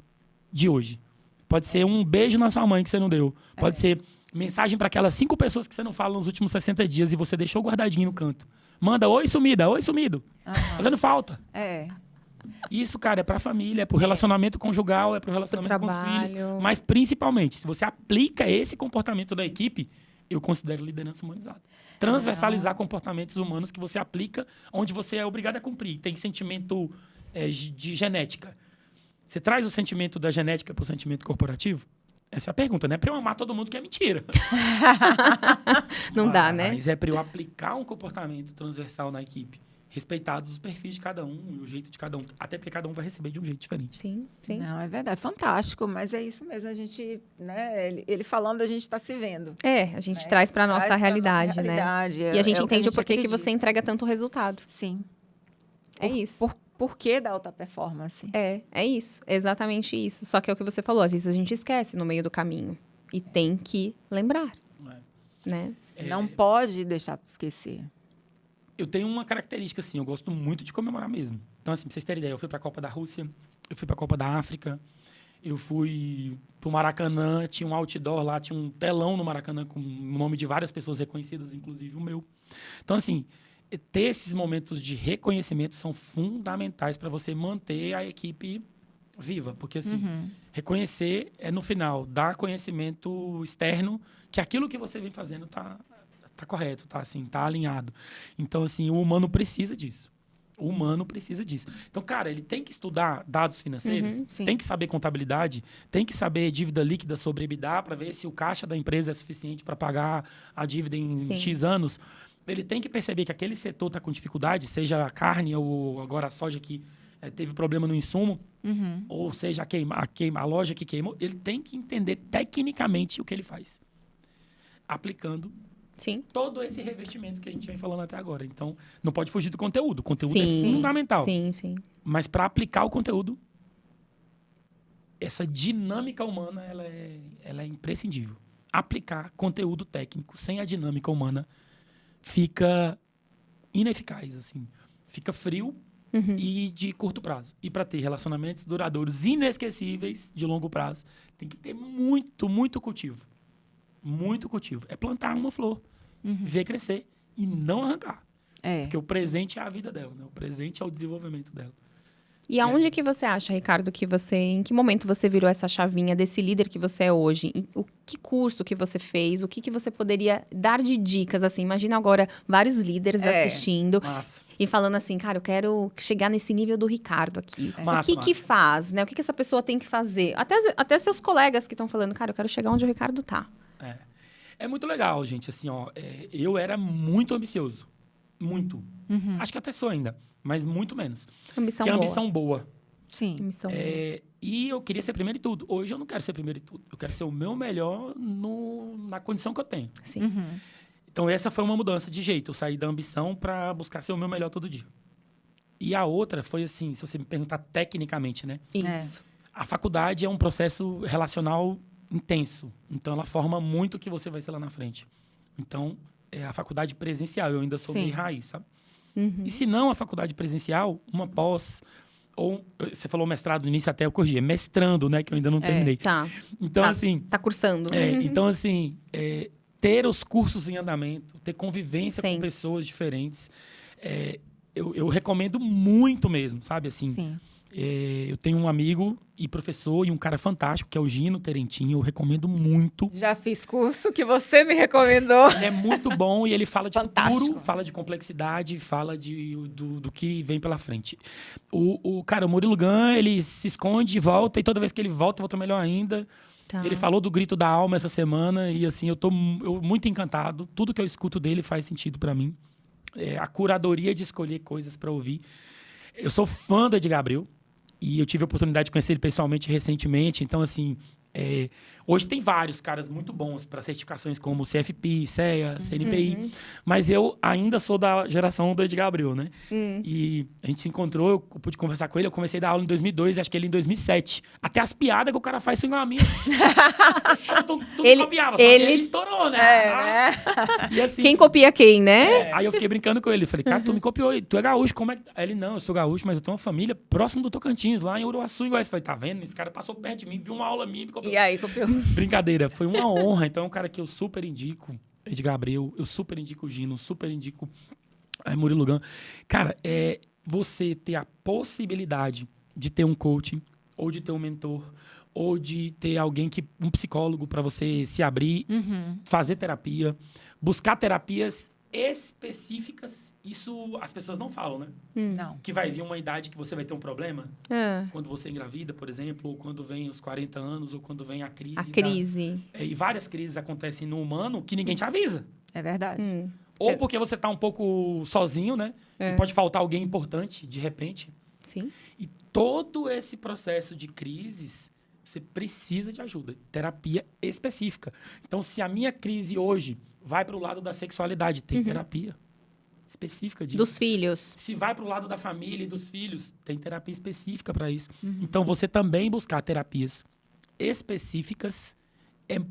de hoje. Pode ser um beijo na sua mãe que você não deu. Pode ser mensagem para aquelas 5 pessoas que você não fala nos últimos 60 dias e você deixou guardadinho no canto. Manda, oi sumida, oi sumido. Fazendo falta. Isso, cara, é pra família, é pro relacionamento conjugal, é pro relacionamento com os filhos. Mas, principalmente, se você aplica esse comportamento da equipe, eu considero liderança humanizada. Transversalizar comportamentos humanos que você aplica, onde você é obrigado a cumprir. Tem sentimento de genética. Você traz o sentimento da genética pro sentimento corporativo? Essa é a pergunta, não é pra eu amar todo mundo, que é mentira. Não dá, né? Mas é pra eu aplicar um comportamento transversal na equipe. Respeitados os perfis de cada um e o jeito de cada um. Até porque cada um vai receber de um jeito diferente. Sim, sim. Não, é verdade. Fantástico, mas é isso mesmo. A gente, né? Ele falando, a gente está se vendo. A gente traz pra nossa realidade, né? realidade, E a gente entende o porquê que acredita. você entrega tanto resultado. Sim. É isso. Por que da alta performance? É isso. Exatamente isso. Só que é o que você falou. Às vezes a gente esquece no meio do caminho. E tem que lembrar, né? Não pode deixar para esquecer. Eu tenho uma característica, assim, eu gosto muito de comemorar mesmo. Então, assim, pra vocês terem ideia, eu fui pra Copa da Rússia, eu fui pra Copa da África, eu fui pro Maracanã, tinha um outdoor lá, tinha um telão no Maracanã com o nome de várias pessoas reconhecidas, inclusive o meu. Então, assim, ter esses momentos de reconhecimento são fundamentais para você manter a equipe viva. Porque, assim, reconhecer é, no final, dar conhecimento externo que aquilo que você vem fazendo tá correto, tá alinhado. Então, assim, o humano precisa disso. O humano precisa disso. Então, cara, ele tem que estudar dados financeiros, tem que saber contabilidade, tem que saber dívida líquida sobre EBITDA para ver se o caixa da empresa é suficiente para pagar a dívida em X anos. Ele tem que perceber que aquele setor está com dificuldade, seja a carne ou agora a soja que teve problema no insumo, ou seja, a loja que queimou. Ele tem que entender tecnicamente o que ele faz, aplicando todo esse revestimento que a gente vem falando até agora. Então, não pode fugir do conteúdo. O conteúdo é fundamental. Sim, sim. Mas para aplicar o conteúdo, essa dinâmica humana ela é imprescindível. Aplicar conteúdo técnico sem a dinâmica humana fica ineficaz, assim. Fica frio e de curto prazo. E para ter relacionamentos duradouros, inesquecíveis, de longo prazo, tem que ter muito, muito cultivo. Muito cultivo. É plantar uma flor, ver crescer e não arrancar. Porque o presente é a vida dela, né? O presente é o desenvolvimento dela. E aonde que você acha, Ricardo, em que momento você virou essa chavinha desse líder que você é hoje? O que curso que você fez? O que você poderia dar de dicas, assim? Imagina agora vários líderes assistindo Massa. e falando assim, cara, eu quero chegar nesse nível do Ricardo aqui. Massa, O que faz, né? O que essa pessoa tem que fazer? Até seus colegas que estão falando, cara, eu quero chegar onde o Ricardo tá. É muito legal, gente. Assim, ó, eu era muito ambicioso. Muito. Acho que até sou ainda, mas muito menos. Ambição que é boa. ambição boa. Sim. Ambição boa. E eu queria ser primeiro em tudo. Hoje eu não quero ser primeiro em tudo. Eu quero ser o meu melhor na condição que eu tenho. Sim. Então, essa foi uma mudança de jeito. Eu saí da ambição para buscar ser o meu melhor todo dia. E a outra foi assim, se você me perguntar tecnicamente, né? Isso. A faculdade é um processo relacional intenso. Então, ela forma muito o que você vai ser lá na frente. Então, é a faculdade presencial. Eu ainda sou Sim. meio raiz, sabe? E se não a faculdade presencial, uma pós, ou você falou mestrado no início, até eu corrigi, é mestrando, né? Que eu ainda não terminei. Tá. Então, Tá. assim... Tá cursando. Então, assim, ter os cursos em andamento, ter convivência Sim. com pessoas diferentes, eu recomendo muito mesmo, sabe? Assim, Sim. eu tenho um amigo e professor e um cara fantástico, que é o Gino Terentin, eu recomendo muito. Já fiz curso que você me recomendou. Ele é muito bom e ele fala de Fantástico. futuro, fala de complexidade, fala do que vem pela frente. O Murilo Gun, ele se esconde, volta, e toda vez que ele volta melhor ainda. Tá. Ele falou do grito da alma essa semana e, assim, eu tô muito encantado. Tudo que eu escuto dele faz sentido para mim. A curadoria de escolher coisas para ouvir. Eu sou fã do Edgar Abreu e eu tive a oportunidade de conhecer ele pessoalmente recentemente. Então, assim, hoje tem vários caras muito bons para certificações como CFP, CEA, CNPI. Mas eu ainda sou da geração do Edgar Abreu, né? E a gente se encontrou, eu pude conversar com ele. Eu comecei a dar aula em 2002, acho que ele em 2007. Até as piadas que o cara faz são igual a minha. Todo Ele- copiava, só que ele- ele estourou, né? E assim... Quem copia quem, né? Aí eu fiquei brincando com ele. Falei, cara, tu me copiou. Tu é gaúcho, como é que... Aí ele, não, eu sou gaúcho, mas eu tenho uma família próximo do Tocantins, lá em Uruaçu, igual. Eu falei, tá vendo? Esse cara passou perto de mim, viu uma aula minha e me copiou. E aí, copiou. Brincadeira, foi uma honra. Então é um cara que eu super indico, Edgar Abreu, eu super indico o Gino, super indico Murilo Gun. Cara, você ter a possibilidade de ter um coach, ou de ter um mentor, ou de ter um psicólogo para você se abrir, fazer terapia, buscar terapias específicas, isso as pessoas não falam, né? Não. Que vai vir uma idade que você vai ter um problema, Ah, quando você engravida, por exemplo, ou quando vem os 40 anos, ou quando vem a crise. a crise. E várias crises acontecem no humano que ninguém te avisa. É verdade. Ou porque você tá um pouco sozinho, né? E pode faltar alguém importante, de repente. Sim. E todo esse processo de crises, você precisa de ajuda. Terapia específica. Então, se a minha crise hoje vai para o lado da sexualidade, tem terapia específica disso. Dos filhos. Se vai para o lado da família e dos filhos, tem terapia específica para isso. Então, você também buscar terapias específicas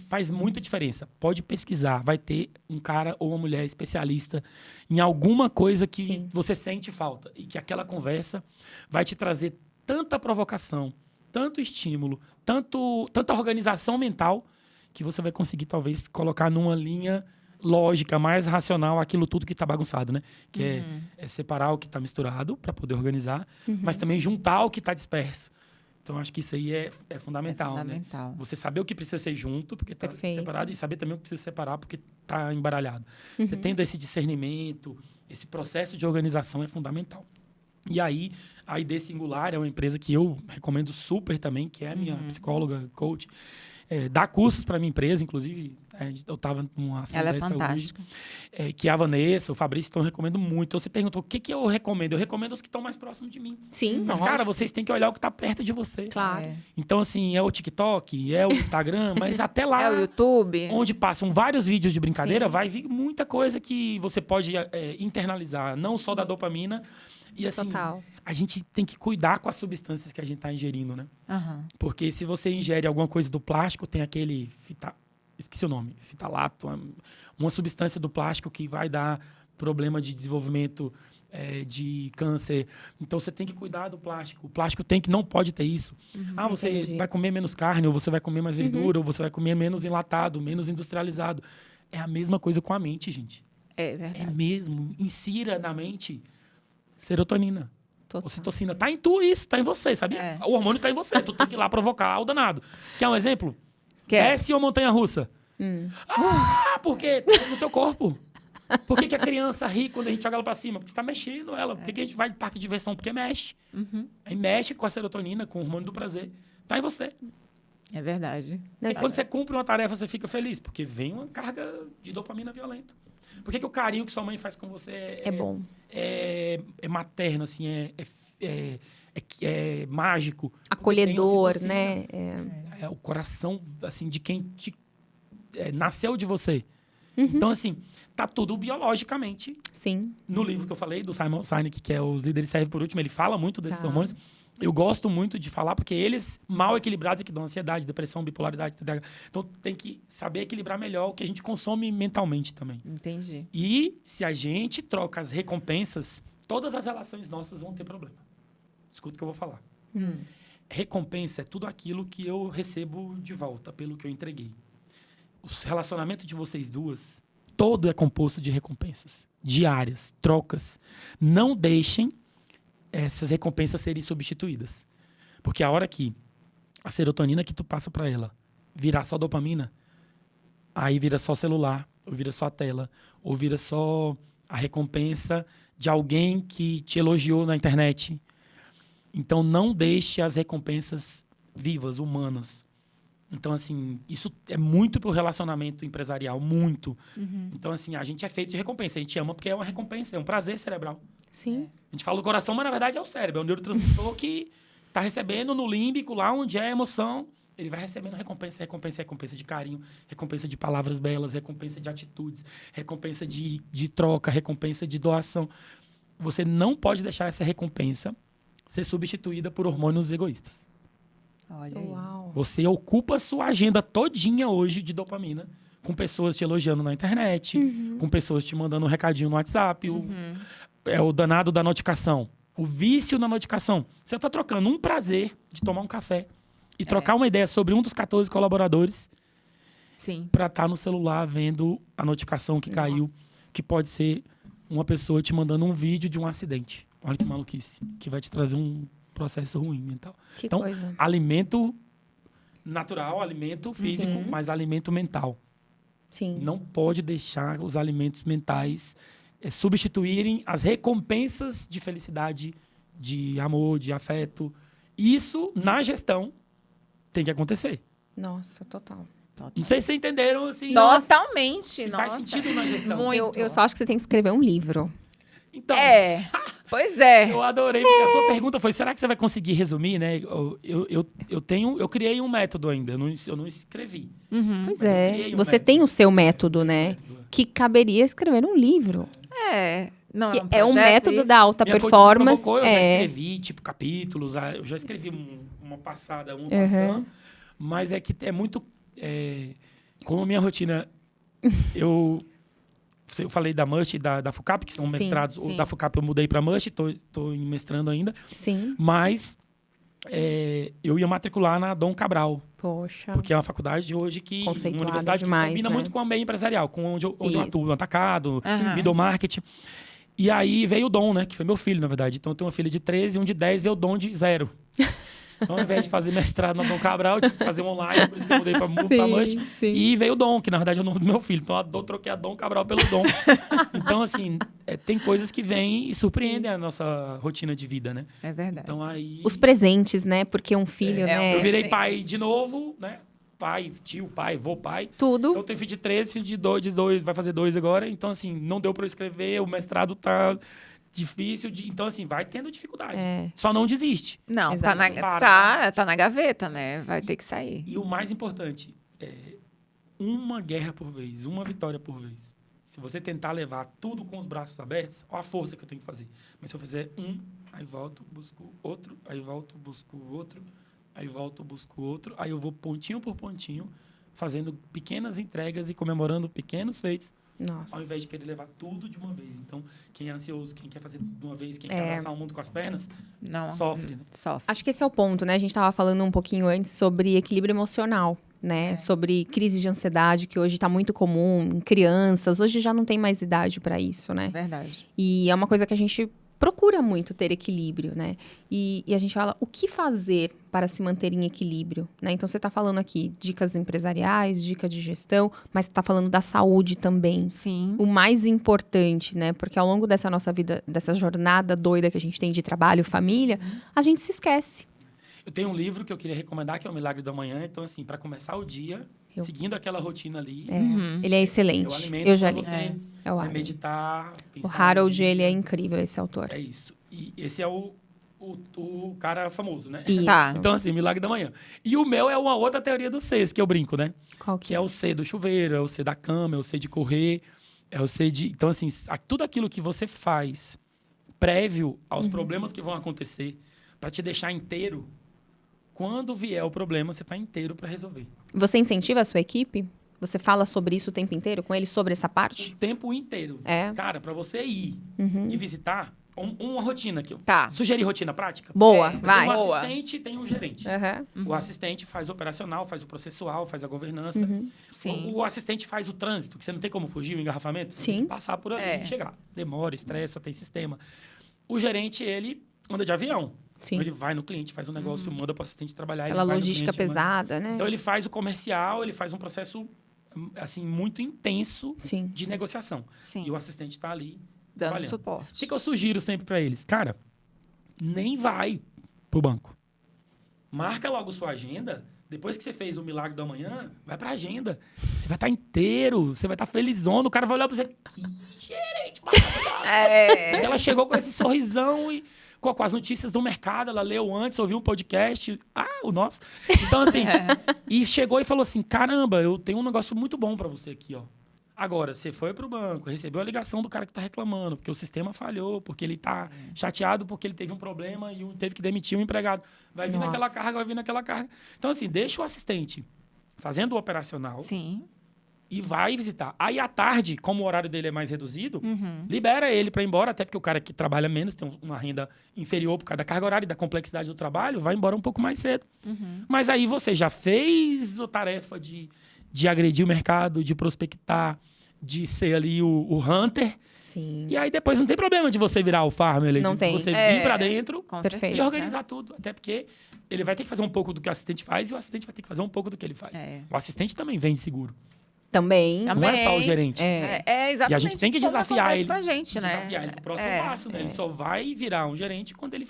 faz muita diferença. Pode pesquisar, vai ter um cara ou uma mulher especialista em alguma coisa que Sim. você sente falta. E que aquela conversa vai te trazer tanta provocação, tanto estímulo, tanta organização mental, que você vai conseguir, talvez, colocar numa linha lógica, mais racional, aquilo tudo que está bagunçado, né? Que é separar o que está misturado para poder organizar, mas também juntar o que está disperso. Então, acho que isso aí é fundamental, fundamental. né? Você saber o que precisa ser junto, porque está Perfeito. separado, e saber também o que precisa separar, porque está embaralhado. Você tendo esse discernimento, esse processo de organização é fundamental. E aí, a ID Singular é uma empresa que eu recomendo super também, que é a minha psicóloga, coach. Dá cursos para minha empresa, inclusive, eu estava numa ação Ela é dessa fantástica. hoje, que é a Vanessa, o Fabrício, então eu recomendo muito. Então, você perguntou, o que eu recomendo? Eu recomendo os que estão mais próximos de mim. Sim, Mas, cara, vocês têm que olhar o que está perto de você. claro. É. Então, assim, é o TikTok, é o Instagram, mas até lá, É o YouTube. onde passam vários vídeos de brincadeira, Sim. vai vir muita coisa que você pode internalizar, não só da dopamina. E, assim, Total. a gente tem que cuidar com as substâncias que a gente está ingerindo, né? Aham. Porque se você ingere alguma coisa do plástico, tem aquele esqueci o nome, fitalato, uma substância do plástico que vai dar problema de desenvolvimento de câncer. Então, você tem que cuidar do plástico. O plástico não pode ter isso. Você Entendi. vai comer menos carne, ou você vai comer mais verdura, ou você vai comer menos enlatado, menos industrializado. É a mesma coisa com a mente, gente. É É verdade. mesmo. Insira na mente serotonina. Total. Ocitocina tá em tu, isso, tá em você, sabia? É. O hormônio tá em você, tu tem que ir lá provocar o danado. Quer um exemplo? Quer? Desce uma montanha-russa. Ah, por quê? Tá no teu corpo. Por que, que a criança ri quando a gente joga ela pra cima? Porque você tá mexendo ela. Por que, que a gente vai de parque de diversão? Porque mexe. Aí mexe com a serotonina, com o hormônio do prazer. Tá em você. É verdade. Deve E ser- quando você cumpre uma tarefa, você fica feliz, porque vem uma carga de dopamina violenta. Por que, que o carinho que sua mãe faz com você É bom. é materno, assim, é mágico? Porque tem Acolhedor, ocitocina. né? É o coração, assim, de quem nasceu de você. Então, assim, tá tudo biologicamente. Sim. No livro que eu falei, do Simon Sinek, que é Os Líderes Servem por Último, ele fala muito desses Tá. hormônios. Eu gosto muito de falar, porque eles, mal equilibrados, é que dão ansiedade, depressão, bipolaridade, TDAH. Então, tem que saber equilibrar melhor o que a gente consome mentalmente também. Entendi. E se a gente troca as recompensas, todas as relações nossas vão ter problema. Escuta o que eu vou falar. Recompensa é tudo aquilo que eu recebo de volta, pelo que eu entreguei. O relacionamento de vocês duas, todo é composto de recompensas diárias, trocas. Não deixem essas recompensas serem substituídas. Porque a hora que a serotonina que tu passa para ela virar só dopamina, aí vira só celular, ou vira só a tela, ou vira só a recompensa de alguém que te elogiou na internet. Então, não deixe as recompensas vivas, humanas. Então, assim, isso é muito pro relacionamento empresarial, muito. Então, assim, a gente é feito de recompensa. A gente ama porque é uma recompensa, é um prazer cerebral. Sim. A gente fala do coração, mas na verdade é o cérebro. É o neurotransmissor que está recebendo no límbico, lá onde é a emoção. Ele vai recebendo recompensa, recompensa, recompensa de carinho, recompensa de palavras belas, recompensa de atitudes, recompensa de troca, recompensa de doação. Você não pode deixar essa recompensa ser substituída por hormônios egoístas. Olha aí. Uau. Você ocupa a sua agenda todinha hoje de dopamina, com pessoas te elogiando na internet, com pessoas te mandando um recadinho no WhatsApp, é o danado da notificação, o vício na notificação. Você está trocando um prazer de tomar um café e trocar uma ideia sobre um dos 14 colaboradores Sim. para estar no celular vendo a notificação que caiu, que pode ser uma pessoa te mandando um vídeo de um acidente. Olha que maluquice, que vai te trazer um processo ruim mental. Que Então, coisa. alimento natural, alimento físico, mas alimento mental. Sim. Não pode deixar os alimentos mentais substituírem as recompensas de felicidade, de amor, de afeto. Isso, na gestão, tem que acontecer. Nossa, total. Não sei se vocês entenderam, assim, Totalmente. se faz sentido na gestão. Muito. Eu só acho que você tem que escrever um livro. Então, Pois é. eu adorei, porque a sua pergunta foi, será que você vai conseguir resumir, né? Eu criei um método ainda, eu não escrevi. Pois Mas eu é. criei um Você método. tem o seu método, né? Que caberia escrever um livro. Não, Que um é um projeto método isso? da alta Minha coach performance. provocou, eu já É. escrevi, tipo, capítulos, eu já escrevi uma passada, uma passando, mas é que é muito... como a minha rotina... eu falei da MUST e da FUCAP, que são Sim, mestrados. sim. O da FUCAP eu mudei para MUST, estou mestrando ainda, Sim. mas eu ia matricular na Dom Cabral, Poxa. porque é uma faculdade hoje que... Uma Conceituada universidade demais, que combina né? muito com o meio empresarial, com onde eu Isso. atuo no atacado, Aham. middle market. E aí veio o Dom, né? Que foi meu filho, na verdade. Então eu tenho uma filha de 13 e um de 10, veio o Dom de 0. Então, ao invés de fazer mestrado na Dom Cabral, eu tive que fazer um online, por isso que eu mudei pra MUST. sim. E veio o Dom, que na verdade é o nome do meu filho. Então eu troquei a Dom Cabral pelo Dom. Então, assim, tem coisas que vêm e surpreendem a nossa rotina de vida, né? É verdade. Então aí. Os presentes, né? Porque um filho, né? Eu virei presente. pai de novo, né? Pai, tio, pai, vô, pai. Tudo. Então eu tenho filho de 13, filho de 2, vai fazer 2 agora. Então, assim, não deu pra eu escrever, o mestrado tá difícil. Então, assim, vai tendo dificuldade. Só não desiste. Não, Exato. tá na gaveta, né? Vai ter que sair. E o mais importante é uma guerra por vez, uma vitória por vez. Se você tentar levar tudo com os braços abertos, olha a força que eu tenho que fazer. Mas se eu fizer aí volto, busco outro, aí volto, busco outro, aí volto, busco outro, aí eu vou pontinho por pontinho, fazendo pequenas entregas e comemorando pequenos feitos, Nossa. ao invés de querer levar tudo de uma vez. Então, quem é ansioso, quem quer fazer de uma vez, quem quer abraçar o mundo com as pernas, Não. sofre, né? Sofre. Acho que esse é o ponto, né? A gente estava falando um pouquinho antes sobre equilíbrio emocional, né? Sobre crise de ansiedade, que hoje está muito comum em crianças. Hoje já não tem mais idade para isso, né? Verdade. E é uma coisa que a gente procura muito ter equilíbrio, né? E a gente fala o que fazer para se manter em equilíbrio, né? Então, você está falando aqui dicas empresariais, dica de gestão, mas você está falando da saúde também. Sim. O mais importante, né? Porque ao longo dessa nossa vida, dessa jornada doida que a gente tem de trabalho, família, a gente se esquece. Eu tenho um livro que eu queria recomendar, que é O Milagre da Manhã. Então, assim, para começar o dia, seguindo aquela rotina ali, Ele é excelente. eu alimento Eu já pra li. você É o né, Harold. meditar, O pensar no Harold, dia. ele é incrível, esse autor. É isso. E esse é o cara famoso, né? Isso. Tá. Então, assim, Milagre da Manhã. E o meu é uma outra teoria dos Cs, que eu brinco, né? Qual Que é o C do chuveiro, é o C da cama, é o C de correr, é o C de... Então, assim, tudo aquilo que você faz prévio aos problemas que vão acontecer para te deixar inteiro, quando vier o problema, você tá inteiro para resolver. Você incentiva a sua equipe? Você fala sobre isso o tempo inteiro com eles, sobre essa parte? O tempo inteiro. É. Cara, para você ir e visitar, uma rotina aqui. Tá. Sugerir rotina prática? Boa, Tem vai. um Boa. assistente e tem um gerente. Aham. O assistente faz o operacional, faz o processual, faz a governança. Sim. O assistente faz o trânsito, que você não tem como fugir, o engarrafamento. Você Sim. tem que passar por ali e chegar. Demora, estressa, tem sistema. O gerente, ele anda de avião. Sim. Então, ele vai no cliente, faz um negócio, manda para o assistente trabalhar. Aquela ele vai no logística cliente, pesada, né? Então, ele faz o comercial, ele faz um processo, assim, muito intenso Sim. de negociação. Sim. E o assistente está ali Dando trabalhando. O suporte. que eu sugiro sempre para eles? Cara, nem vai pro banco. Marca logo sua agenda. Depois que você fez o Milagre da Manhã, vai pra agenda. Você vai estar inteiro, você vai estar felizão. O cara vai olhar pra você. Que gerente maravilhoso. Ela chegou com esse sorrisão e com as notícias do mercado. Ela leu antes, ouviu um podcast. O nosso. Então, assim, e chegou e falou assim: caramba, eu tenho um negócio muito bom pra você aqui, ó. Agora, você foi pro banco, recebeu a ligação do cara que tá reclamando, porque o sistema falhou, porque ele tá chateado, porque ele teve um problema e teve que demitir um empregado. Vai vir naquela carga, vai vir naquela carga. Então, assim, deixa o assistente fazendo o operacional Sim. e vai visitar. Aí, à tarde, como o horário dele é mais reduzido, libera ele para ir embora, até porque o cara que trabalha menos, tem uma renda inferior por causa da carga horária e da complexidade do trabalho, vai embora um pouco mais cedo. Mas aí você já fez a tarefa de agredir o mercado, de prospectar, de ser ali o hunter. Sim. E aí depois não tem problema de você virar o farmer, Não de tem. você vir pra dentro Com Perfeito. certeza. e organizar tudo. Até porque ele vai ter que fazer um pouco do que o assistente faz e o assistente vai ter que fazer um pouco do que ele faz. O assistente também vende seguro. Também. Não é só o gerente. Exatamente. E a gente tem que como desafiar acontece ele. com a gente, né? Desafiar ele pro próximo passo, né? Ele só vai virar um gerente quando ele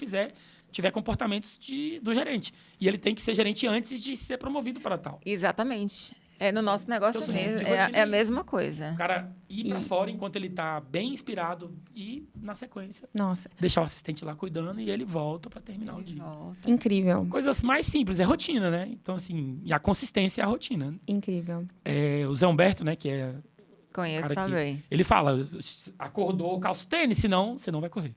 tiver comportamentos do gerente. E ele tem que ser gerente antes de ser promovido para tal. Exatamente. No nosso negócio Então, mesmo. de rotina É a é mesma coisa. O cara ir pra fora enquanto ele tá bem inspirado e, na sequência, Nossa, deixar o assistente lá cuidando e ele volta para terminar o dia. incrível. Coisas mais simples, é rotina, né? Então, assim, e a consistência é a rotina. Incrível. O Zé Humberto, né, que é Conheço cara também. que... Ele fala, acordou, calça o tênis, senão você não vai correr.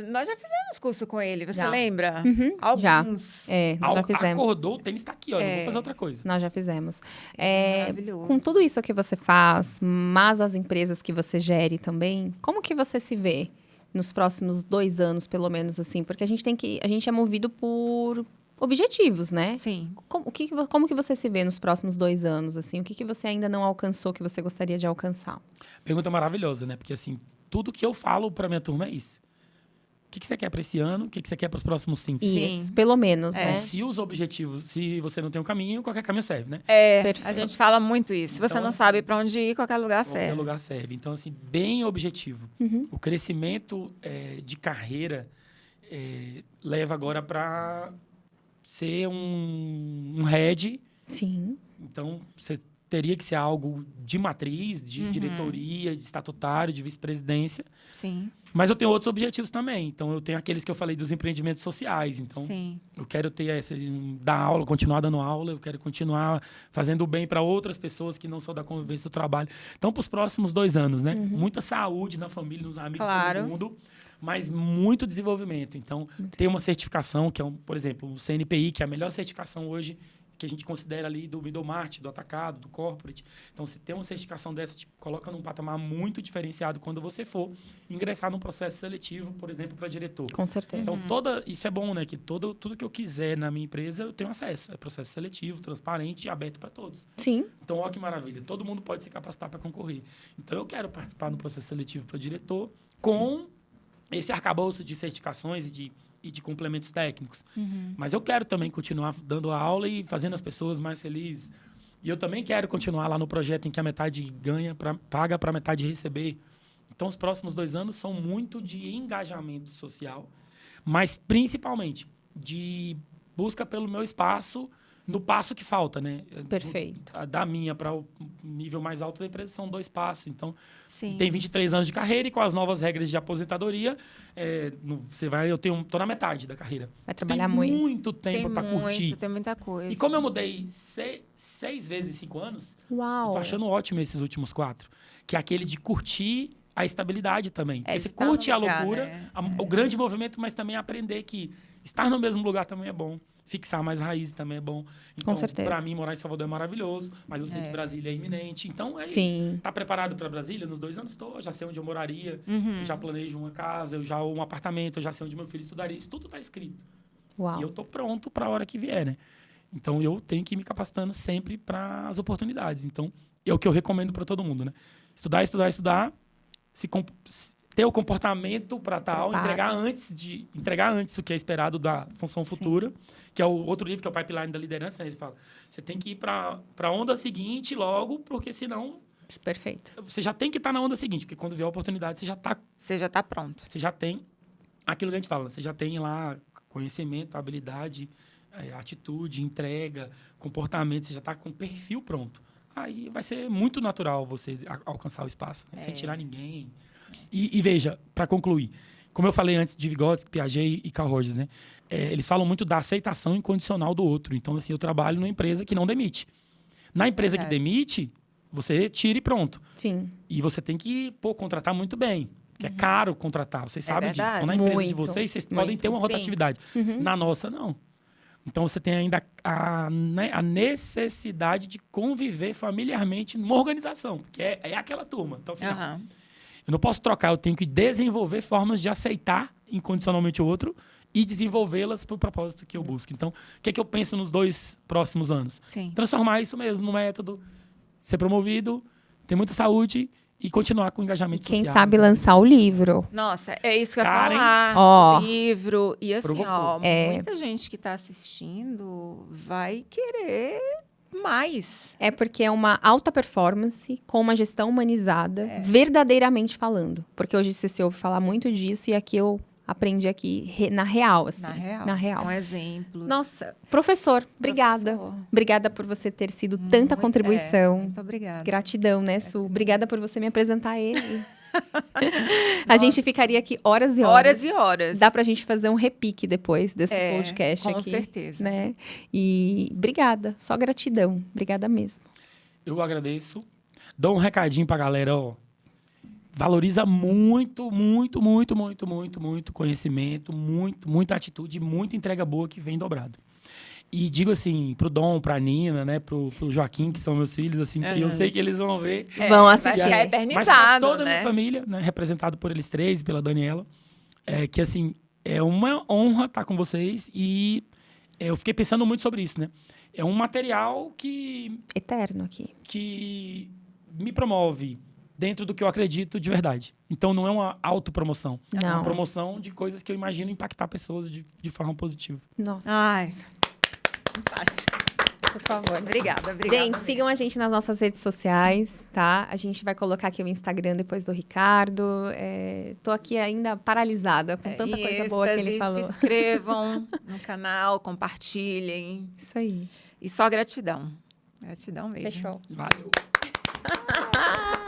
Nós já fizemos curso com ele, você Já. lembra? Já. Alguns. Nós já fizemos. Acordou, o tênis tá aqui, ó, não vou fazer outra coisa. Nós já fizemos. Maravilhoso. Com tudo isso que você faz, mas as empresas que você gere também, como que você se vê nos próximos 2 anos, pelo menos, assim? Porque a gente é movido por objetivos, né? Sim. Como que você se vê nos próximos 2 anos, assim? O que você ainda não alcançou que você gostaria de alcançar? Pergunta maravilhosa, né? Porque, assim, tudo que eu falo pra minha turma é isso. O que você quer para esse ano? O que você quer para os próximos 5? Isso, pelo menos, né? Se os objetivos, se você não tem um caminho, qualquer caminho serve, né? Perfeito. A gente fala muito isso. Se você Então, não assim, sabe para onde ir, qualquer lugar Qualquer serve. lugar serve. Então, assim, bem objetivo. O crescimento de carreira leva agora para ser um head. Sim. Então, você teria que ser algo de matriz, de diretoria, de estatutário, de vice-presidência. Sim. Mas eu tenho outros objetivos também. Então, eu tenho aqueles que eu falei dos empreendimentos sociais. Então, Sim. eu quero ter dar aula, continuar dando aula. Eu quero continuar fazendo bem para outras pessoas que não são da convivência do trabalho. Então, para os próximos 2 anos, né? Muita saúde na família, nos amigos, Claro. todo mundo. Mas muito desenvolvimento. Então, tem uma certificação, que é, por exemplo, o CNPI, que é a melhor certificação hoje que a gente considera ali do middle market, do atacado, do corporate. Então, se tem uma certificação dessa, te coloca num patamar muito diferenciado quando você for ingressar num processo seletivo, por exemplo, para diretor. Com certeza. Então, isso é bom, né? Que tudo que eu quiser na minha empresa, eu tenho acesso. É processo seletivo, transparente e aberto para todos. Sim. Então, olha que maravilha. Todo mundo pode se capacitar para concorrer. Então, eu quero participar no processo seletivo para diretor com esse arcabouço de certificações e de complementos técnicos. Mas eu quero também continuar dando a aula e fazendo as pessoas mais felizes. E eu também quero continuar lá no projeto em que a metade paga para a metade receber. Então, os próximos 2 anos são muito de engajamento social, mas principalmente de busca pelo meu espaço no passo que falta, né? Perfeito. Da minha para o nível mais alto da empresa são 2 passos. Então, Sim. tem 23 anos de carreira e com as novas regras de aposentadoria, tô na metade da carreira. Vai trabalhar tem muito. tempo para curtir. Tem muita coisa. E como eu mudei 6 vezes em 5 anos, Uau. eu tô achando ótimo esses últimos 4. Que é aquele de curtir a estabilidade também. Porque você de estar curte no a lugar, loucura, né? o grande movimento, mas também aprender que estar no mesmo lugar também é bom. Fixar mais raízes também é bom. Então, certeza. para mim, morar em Salvador é maravilhoso, mas eu sei que Brasília é iminente. Então, é Sim. isso. Tá preparado para Brasília? Nos 2 anos estou, já sei onde eu moraria, eu já planejo uma casa, um apartamento, eu já sei onde meu filho estudaria. Isso tudo está escrito. Uau. E eu estou pronto para a hora que vier, né? Então, eu tenho que ir me capacitando sempre para as oportunidades. Então, é o que eu recomendo para todo mundo, né? Estudar, ter o comportamento para tal, entregar antes o que é esperado da função futura, que é o outro livro, que é o Pipeline da Liderança, né? Ele fala, você tem que ir para a onda seguinte logo, porque senão... Perfeito. Você já tem que estar na onda seguinte, porque quando vier a oportunidade, você já está pronto. Você já tem aquilo que a gente fala, você já tem lá conhecimento, habilidade, atitude, entrega, comportamento, você já está com o perfil pronto. Aí vai ser muito natural você alcançar o espaço, né? Sem tirar ninguém. E veja, para concluir, como eu falei antes de Vygotsky, Piaget e Carl Rogers, né? Eles falam muito da aceitação incondicional do outro. Então, assim, eu trabalho numa empresa que não demite. Na empresa que demite, você tira e pronto. Sim. E você tem que contratar muito bem. Porque é caro contratar, vocês sabem disso. Então, na empresa de vocês podem ter uma rotatividade. Na nossa, não. Então, você tem ainda a necessidade de conviver familiarmente numa organização, porque é aquela turma. Então, afinal, eu não posso trocar, eu tenho que desenvolver formas de aceitar incondicionalmente o outro e desenvolvê-las para o propósito que eu busco. Então, o que é que eu penso nos 2 próximos anos? Transformar isso mesmo no método, ser promovido, ter muita saúde e continuar com o engajamento social. Quem sabe lançar o livro. Nossa, é isso que eu ia falar. Ó. Livro. E assim, Muita gente que está assistindo vai querer mais. É porque é uma alta performance com uma gestão humanizada, verdadeiramente falando. Porque hoje você se ouve falar muito disso e aqui eu aprendi na real, assim. Na real. Com exemplos. Nossa, professor, obrigada. Obrigada por você ter sido tanta contribuição. Muito obrigada. Gratidão, né, Su? Obrigada por você me apresentar a ele. A gente ficaria aqui horas e horas. Horas e horas. Dá pra gente fazer um repique depois desse podcast aqui. Com certeza. Né? E obrigada, só gratidão. Obrigada mesmo. Eu agradeço. Dou um recadinho pra galera, ó. Valoriza muito, muito, muito, muito, muito, muito conhecimento, muita atitude, muita entrega boa que vem dobrado. E digo assim, pro Dom, pra Nina, né, pro Joaquim, que são meus filhos, assim, que eu sei que eles vão ver. Vão assistir. Vai ficar Mas eternizado, toda a minha família, né, representado por eles 3 e pela Daniela, que assim, é uma honra estar com vocês e eu fiquei pensando muito sobre isso, né? É um material eterno aqui. Que me promove dentro do que eu acredito de verdade. Então, não é uma autopromoção. Não. É uma promoção de coisas que eu imagino impactar pessoas de forma positiva. Nossa. Ai, fantástico. Por favor. Obrigada. Gente, sigam a gente nas nossas redes sociais, tá? A gente vai colocar aqui o Instagram depois do Ricardo. Tô aqui ainda paralisada com tanta coisa boa que ele falou. Se inscrevam no canal, compartilhem. Isso aí. E só gratidão. Gratidão mesmo. Fechou. Valeu.